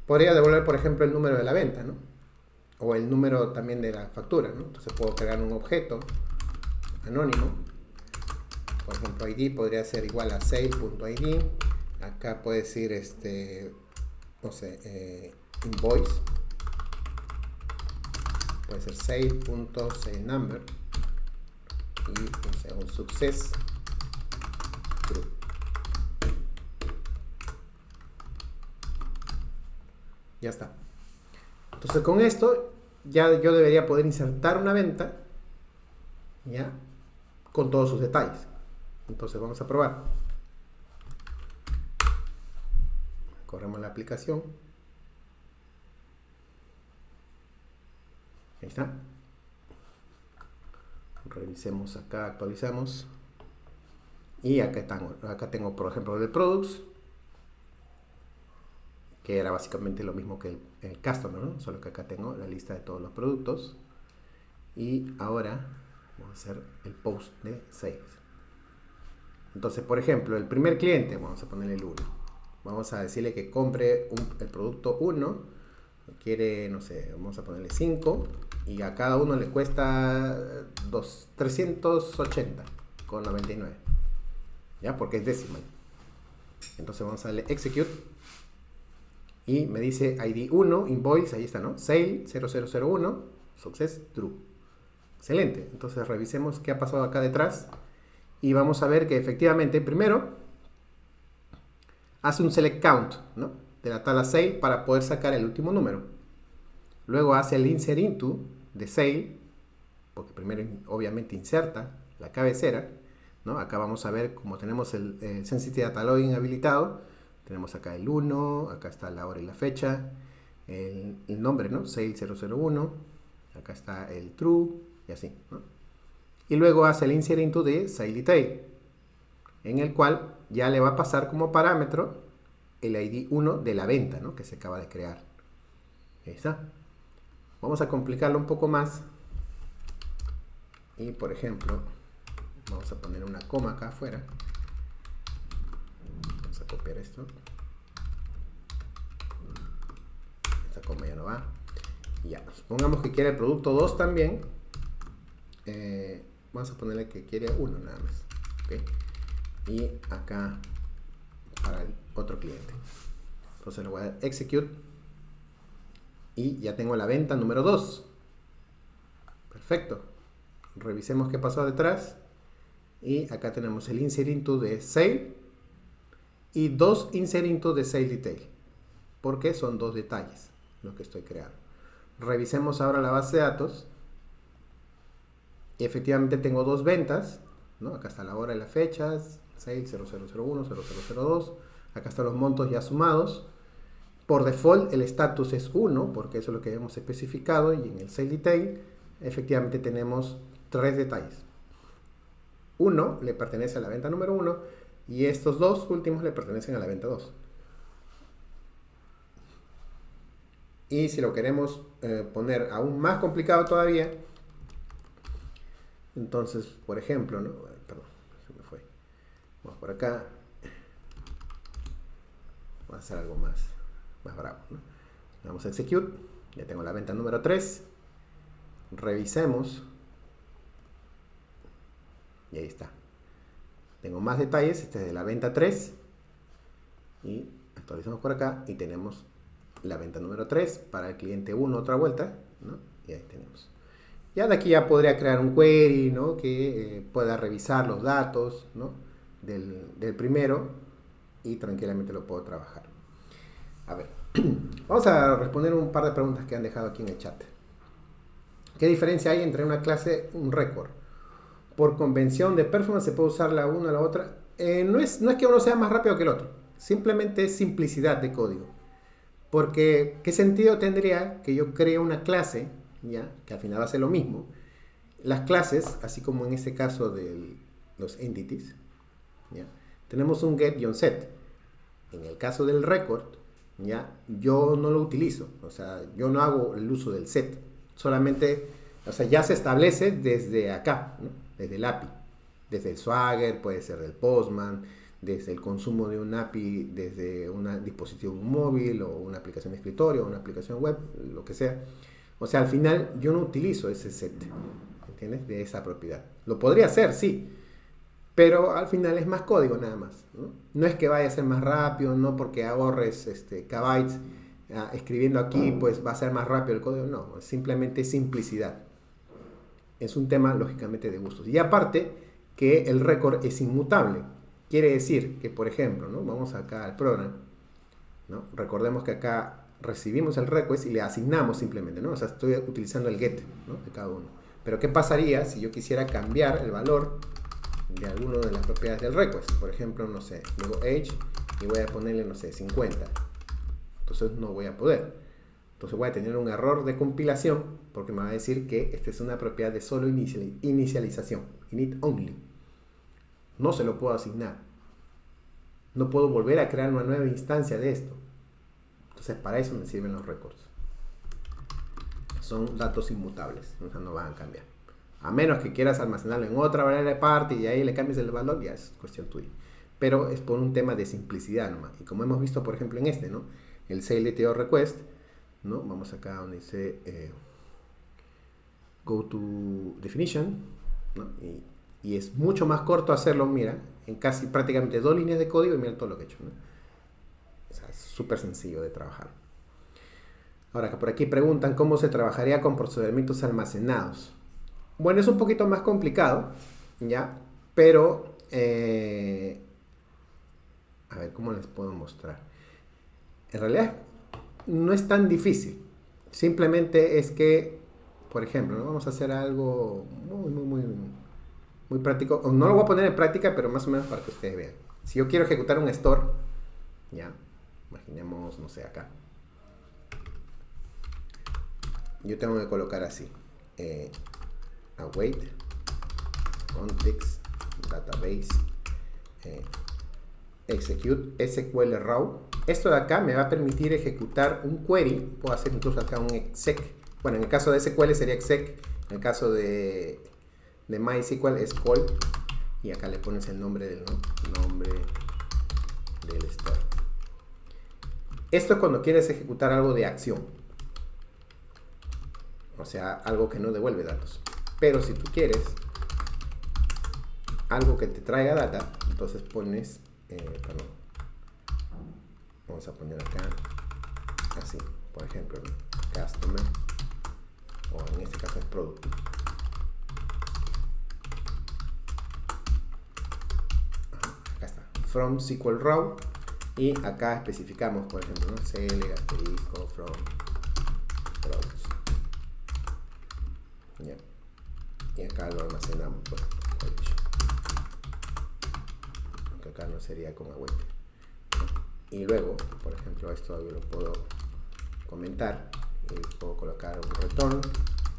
Podría devolver, por ejemplo, el número de la venta, ¿no? O el número también de la factura, ¿no? Entonces puedo crear un objeto anónimo. Por ejemplo, ID podría ser igual a sale.id. Acá puede decir, no sé, invoice. Puede ser sale.saleNumber. Y, no sé, un success true. Ya está. Entonces con esto ya yo debería poder insertar una venta, ¿ya? Con todos sus detalles. Entonces vamos a probar. Corremos la aplicación. Ahí está. Revisemos acá, actualizamos. Y acá tengo, por ejemplo, el products, que era básicamente lo mismo que el customer, ¿no? Solo que acá tengo la lista de todos los productos. Y ahora vamos a hacer el post de sales. Entonces, por ejemplo, el primer cliente, vamos a ponerle el 1. Vamos a decirle que compre el producto 1. Quiere, no sé, vamos a ponerle 5. Y a cada uno le cuesta 380,99. ¿Ya? Porque es decimal. Entonces vamos a darle execute. Y me dice ID 1, invoice, ahí está, ¿no? Sale 0001, success true. Excelente. Entonces revisemos qué ha pasado acá detrás. Y vamos a ver que efectivamente, primero, hace un select count, ¿no? De la tabla sale para poder sacar el último número. Luego hace el insert into de sale, porque primero obviamente inserta la cabecera, ¿no? Acá vamos a ver, como tenemos el Sensitive Data Logging habilitado, tenemos acá el 1, acá está la hora y la fecha, el nombre, ¿no? Sale 001, acá está el true, y así, ¿no? Y luego hace el insert into de sale detail, en el cual ya le va a pasar como parámetro el ID 1 de la venta, ¿no? Que se acaba de crear. Ahí está. Vamos a complicarlo un poco más. Y por ejemplo, vamos a poner una coma acá afuera. Vamos a copiar esto. Esta coma ya no va. Y ya, supongamos que quiere el producto 2 también. Vamos a ponerle que quiere 1 nada más. ¿Okay? Y acá para el otro cliente. Entonces le voy a dar execute. Y ya tengo la venta número 2. Perfecto. Revisemos qué pasó detrás. Y acá tenemos el insert into de sale. Y 2 insert into de sale detail. Porque son 2 detalles lo que estoy creando. Revisemos ahora la base de datos. Y efectivamente tengo 2 ventas, ¿no? Acá está la hora y las fechas. Sale 0001, 0002. Acá están los montos ya sumados. Por default el status es 1, porque eso es lo que hemos especificado, y en el sale detail efectivamente tenemos 3 detalles. Uno le pertenece a la venta número 1 y estos 2 últimos le pertenecen a la venta 2. Y si lo queremos poner aún más complicado todavía, entonces, por ejemplo, ¿no? Perdón, se me fue. Vamos por acá. Vamos a hacer algo más bravo, ¿no? Vamos a execute. Ya tengo la venta número 3. Revisemos. Y ahí está. Tengo más detalles. Este es de la venta 3. Y actualizamos por acá. Y tenemos la venta número 3 para el cliente 1 otra vuelta, ¿no? Y ahí tenemos. Ya de aquí ya podría crear un query, ¿no? Que pueda revisar los datos, ¿no? del primero. Y tranquilamente lo puedo trabajar. A ver, vamos a responder un par de preguntas que han dejado aquí en el chat. ¿Qué diferencia hay entre una clase y un record? Por convención de performance se puede usar la una o la otra. No es que uno sea más rápido que el otro, simplemente es simplicidad de código. Porque, ¿qué sentido tendría que yo cree una clase, ya, que al final va a ser lo mismo? Las clases, así como en este caso de los entities, ¿ya? Tenemos un get y un set. En el caso del record, ¿ya? Yo no lo utilizo, o sea, yo no hago el uso del set, solamente, o sea, ya se establece desde acá, ¿no? Desde el API, desde el Swagger, puede ser del Postman, desde el consumo de un API, desde un dispositivo móvil o una aplicación de escritorio o una aplicación web, lo que sea. O sea, al final yo no utilizo ese set, ¿entiendes? De esa propiedad. Lo podría hacer, sí, pero al final es más código nada más, ¿no? No es que vaya a ser más rápido, no porque ahorres kbytes escribiendo aquí, pues va a ser más rápido el código, no, simplemente simplicidad. Es un tema lógicamente de gustos. Y aparte que el récord es inmutable. Quiere decir que, por ejemplo, ¿no? Vamos acá al program, ¿no? Recordemos que acá recibimos el request y le asignamos simplemente, ¿no? O sea, estoy utilizando el get, ¿no? De cada uno. Pero ¿qué pasaría si yo quisiera cambiar el valor de alguna de las propiedades del request? Por ejemplo, no sé, luego age y voy a ponerle, no sé, 50. Entonces no voy a poder. Entonces voy a tener un error de compilación porque me va a decir que esta es una propiedad de solo inicialización, init only. No se lo puedo asignar. No puedo volver a crear una nueva instancia de esto. Entonces para eso me sirven los records. Son datos inmutables, o sea, no van a cambiar. A menos que quieras almacenarlo en otra variable aparte y ahí le cambies el valor, ya es cuestión tuya. Pero es por un tema de simplicidad nomás. Y como hemos visto, por ejemplo, en este, ¿no? El CLTO request, ¿no? Vamos acá donde dice go to definition, ¿no? Y es mucho más corto hacerlo, mira, en casi prácticamente 2 líneas de código y mira todo lo que he hecho, ¿no? O sea, es súper sencillo de trabajar. Ahora, que por aquí preguntan cómo se trabajaría con procedimientos almacenados. Bueno, es un poquito más complicado, ¿ya? Pero, a ver, ¿cómo les puedo mostrar? En realidad, no es tan difícil. Simplemente es que, por ejemplo, ¿no? Vamos a hacer algo muy práctico. No lo voy a poner en práctica, pero más o menos para que ustedes vean. Si yo quiero ejecutar un store, ¿ya? Imaginemos, no sé, acá. Yo tengo que colocar así. Await, context, database, execute SQL raw. Esto de acá me va a permitir ejecutar un query. Puedo hacer incluso acá un exec. Bueno, en el caso de SQL sería exec. En el caso de MySQL es call. Y acá le pones el nombre del store. Esto es cuando quieres ejecutar algo de acción. O sea, algo que no devuelve datos. Pero si tú quieres algo que te traiga data, entonces pones, perdón, vamos a poner acá, así, por ejemplo, customer, o en este caso es product. Acá está, from SQL raw, y acá especificamos, por ejemplo, ¿no? CL, asterisco, from products. ¿Ya? Y acá lo almacenamos, pues, aunque acá no sería con await. Y luego, por ejemplo, esto yo lo puedo comentar y puedo colocar un return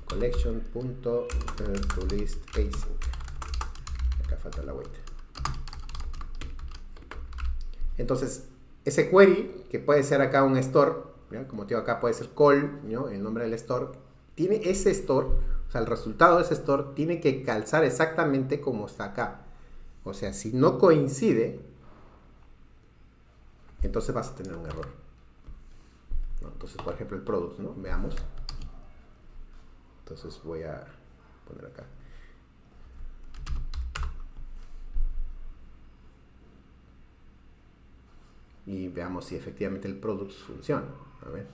collection.toList async. Acá falta la await. Entonces, ese query, que puede ser acá un store, ¿ya? Como te digo, acá puede ser call, ¿no? El nombre del store, tiene ese store. O sea, el resultado de ese store tiene que calzar exactamente como está acá. O sea, si no coincide, entonces vas a tener un error, ¿no? Entonces, por ejemplo, el product, ¿no? Veamos. Entonces voy a poner acá. Y veamos si efectivamente el product funciona. A ver.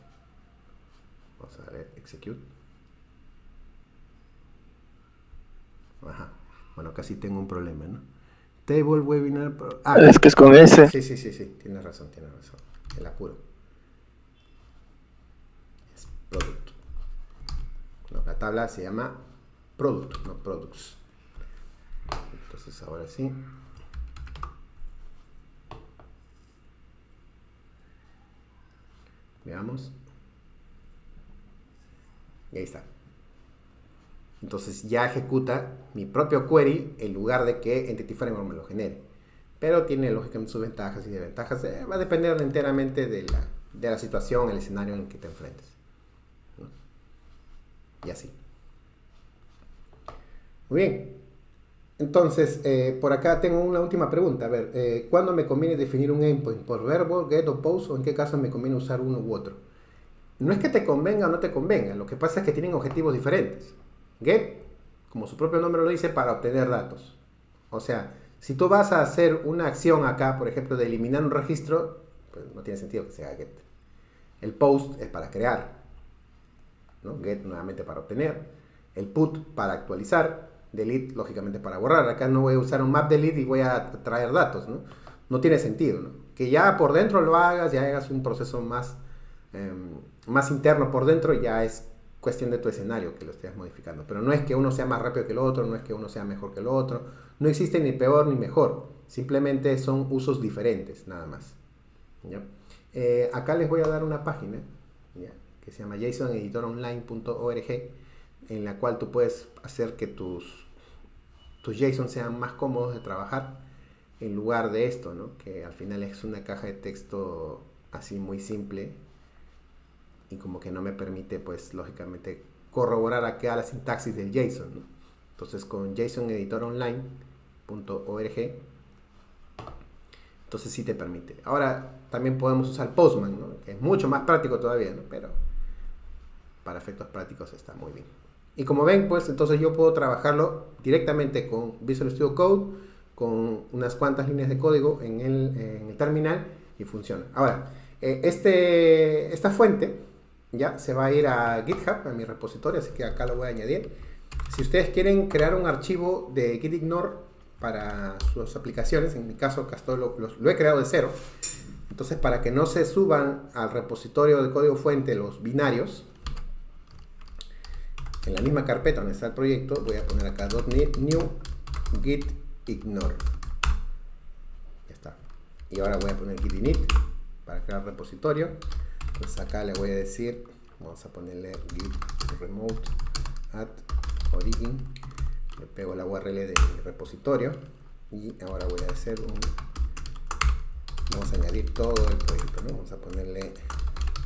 Vamos a ver, execute. Ajá. Bueno, casi tengo un problema, ¿no? Table webinar. Es que es con ese. Sí. Tienes razón. El apuro. Es product. No, la tabla se llama product, no products. Entonces ahora sí. Veamos. Y ahí está. Entonces ya ejecuta mi propio query en lugar de que Entity Framework me lo genere. Pero tiene lógicamente sus ventajas y desventajas. Va a depender enteramente de la situación, el escenario en el que te enfrentes, ¿no? Y así. Muy bien. Entonces, por acá tengo una última pregunta. A ver, ¿cuándo me conviene definir un endpoint? ¿Por verbo, get o post? ¿O en qué caso me conviene usar uno u otro? No es que te convenga o no te convenga. Lo que pasa es que tienen objetivos diferentes. Get, como su propio nombre lo dice, para obtener datos. O sea, si tú vas a hacer una acción acá, por ejemplo, de eliminar un registro, pues no tiene sentido que sea get. El post es para crear, ¿no? Get nuevamente para obtener. El put para actualizar. Delete, lógicamente, para borrar. Acá no voy a usar un map delete y voy a traer datos, ¿no? No tiene sentido, ¿no? Que ya por dentro lo hagas, ya hagas un proceso más interno por dentro, ya es cuestión de tu escenario que lo estés modificando. Pero no es que uno sea más rápido que el otro, no es que uno sea mejor que el otro. No existe ni peor ni mejor. Simplemente son usos diferentes, nada más. ¿Ya? Acá les voy a dar una página, ¿ya?, que se llama jasoneditoronline.org, en la cual tú puedes hacer que tus JSON sean más cómodos de trabajar en lugar de esto, ¿no? Que al final es una caja de texto así muy simple y como que no me permite, pues, lógicamente corroborar acá la sintaxis del JSON, ¿no? Entonces, con jasoneditoronline.org, entonces sí te permite. Ahora también podemos usar Postman, ¿no?, que es mucho más práctico todavía, ¿no? Pero para efectos prácticos está muy bien. Y como ven, pues entonces yo puedo trabajarlo directamente con Visual Studio Code, con unas cuantas líneas de código en el terminal, y funciona. Ahora, esta fuente ya se va a ir a GitHub, a mi repositorio, así que acá lo voy a añadir. Si ustedes quieren crear un archivo de gitignore para sus aplicaciones, en mi caso Castor lo he creado de cero, entonces para que no se suban al repositorio de código fuente los binarios, en la misma carpeta donde está el proyecto, voy a poner acá .new git ignore. Ya está. Y ahora voy a poner git init para crear repositorio. Pues acá le voy a decir, vamos a ponerle git remote at origin. Le pego la URL de mi repositorio. Y ahora voy a hacer vamos a añadir todo el proyecto, ¿no? Vamos a ponerle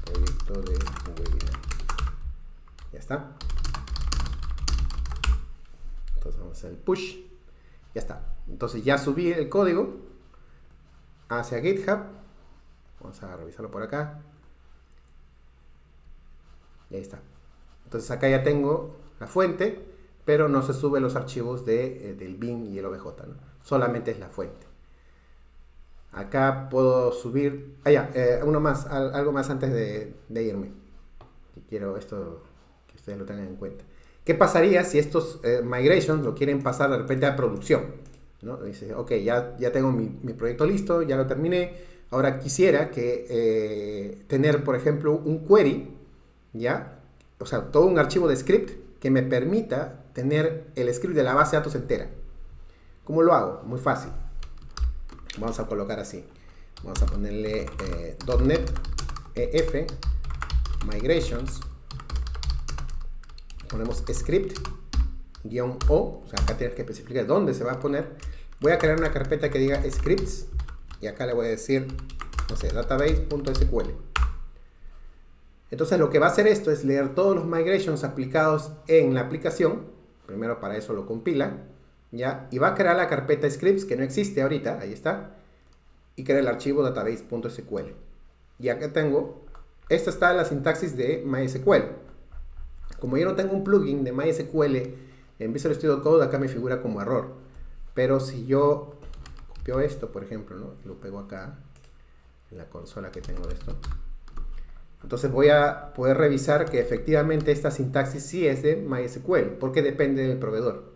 proyecto de webinar. Ya está. Entonces vamos a hacer el push. Ya está. Entonces ya subí el código hacia GitHub. Vamos a revisarlo por acá. Y ahí está. Entonces acá ya tengo la fuente, pero no se suben los archivos del bin y el OBJ, ¿no? Solamente es la fuente. Acá puedo subir... uno más, algo más antes de irme. Y quiero esto que ustedes lo tengan en cuenta. ¿Qué pasaría si estos migrations lo quieren pasar de repente a producción, ¿no? Dice, ok, ya tengo mi proyecto listo, ya lo terminé, ahora quisiera que tener, por ejemplo, un query, ¿ya? O sea, todo un archivo de script que me permita tener el script de la base de datos entera. ¿Cómo lo hago? Muy fácil. Vamos a colocar así. Vamos a ponerle .NET EF migrations. Ponemos script -o, o sea, acá tienes que especificar dónde se va a poner. Voy a crear una carpeta que diga scripts y acá le voy a decir, no sé, database.sql. Entonces lo que va a hacer esto es leer todos los migrations aplicados en la aplicación. Primero para eso lo compila, ¿ya? Y va a crear la carpeta scripts que no existe ahorita, ahí está, y crea el archivo database.sql. Y acá tengo, esta está la sintaxis de MySQL. Como yo no tengo un plugin de MySQL en Visual Studio Code, acá me figura como error. Pero si yo copio esto, por ejemplo, ¿no?, y lo pego acá en la consola que tengo de esto, entonces voy a poder revisar que efectivamente esta sintaxis sí es de MySQL, porque depende del proveedor.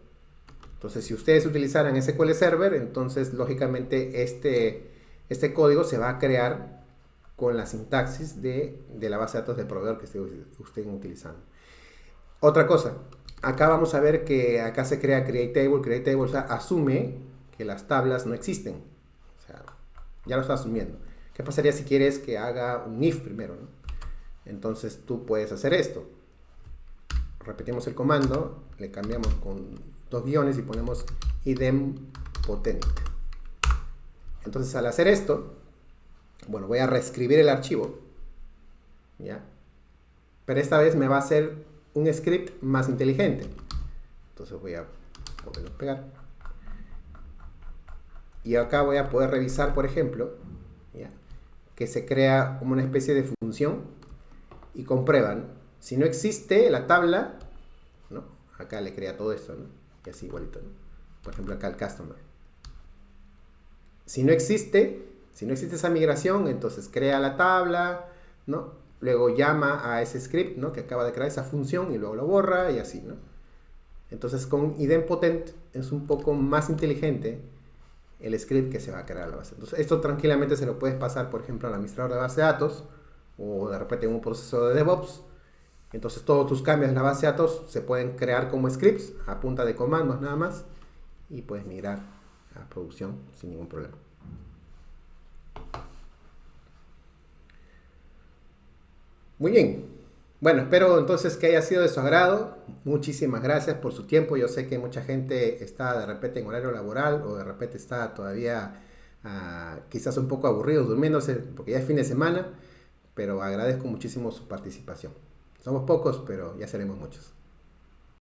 Entonces, si ustedes utilizaran SQL Server, entonces lógicamente este código se va a crear con la sintaxis de la base de datos del proveedor que estén utilizando. Otra cosa, acá vamos a ver que acá se crea createTable. createTable, o sea, asume que las tablas no existen. O sea, ya lo está asumiendo. ¿Qué pasaría si quieres que haga un if primero, ¿no? Entonces tú puedes hacer esto. Repetimos el comando, le cambiamos con 2 guiones y ponemos idempotent. Entonces al hacer esto, bueno, voy a reescribir el archivo, ¿ya? Pero esta vez me va a hacer un script más inteligente. Entonces voy a volverlo a pegar. Y acá voy a poder revisar, por ejemplo, ¿ya?, que se crea como una especie de función y comprueban. Si no existe la tabla, ¿no?, acá le crea todo esto, ¿no?, y así igualito, ¿no? Por ejemplo, acá el customer. Si no existe esa migración, entonces crea la tabla, ¿no? Luego llama a ese script, ¿no?, que acaba de crear esa función y luego lo borra y así, ¿no? Entonces con idempotent es un poco más inteligente el script que se va a crear a la base. Entonces esto tranquilamente se lo puedes pasar, por ejemplo, al administrador de base de datos o de repente en un proceso de DevOps. Entonces todos tus cambios en la base de datos se pueden crear como scripts a punta de comandos nada más y puedes migrar a producción sin ningún problema. Muy bien. Bueno, espero entonces que haya sido de su agrado. Muchísimas gracias por su tiempo. Yo sé que mucha gente está de repente en horario laboral o de repente está todavía quizás un poco aburrido durmiéndose porque ya es fin de semana, pero agradezco muchísimo su participación. Somos pocos, pero ya seremos muchos.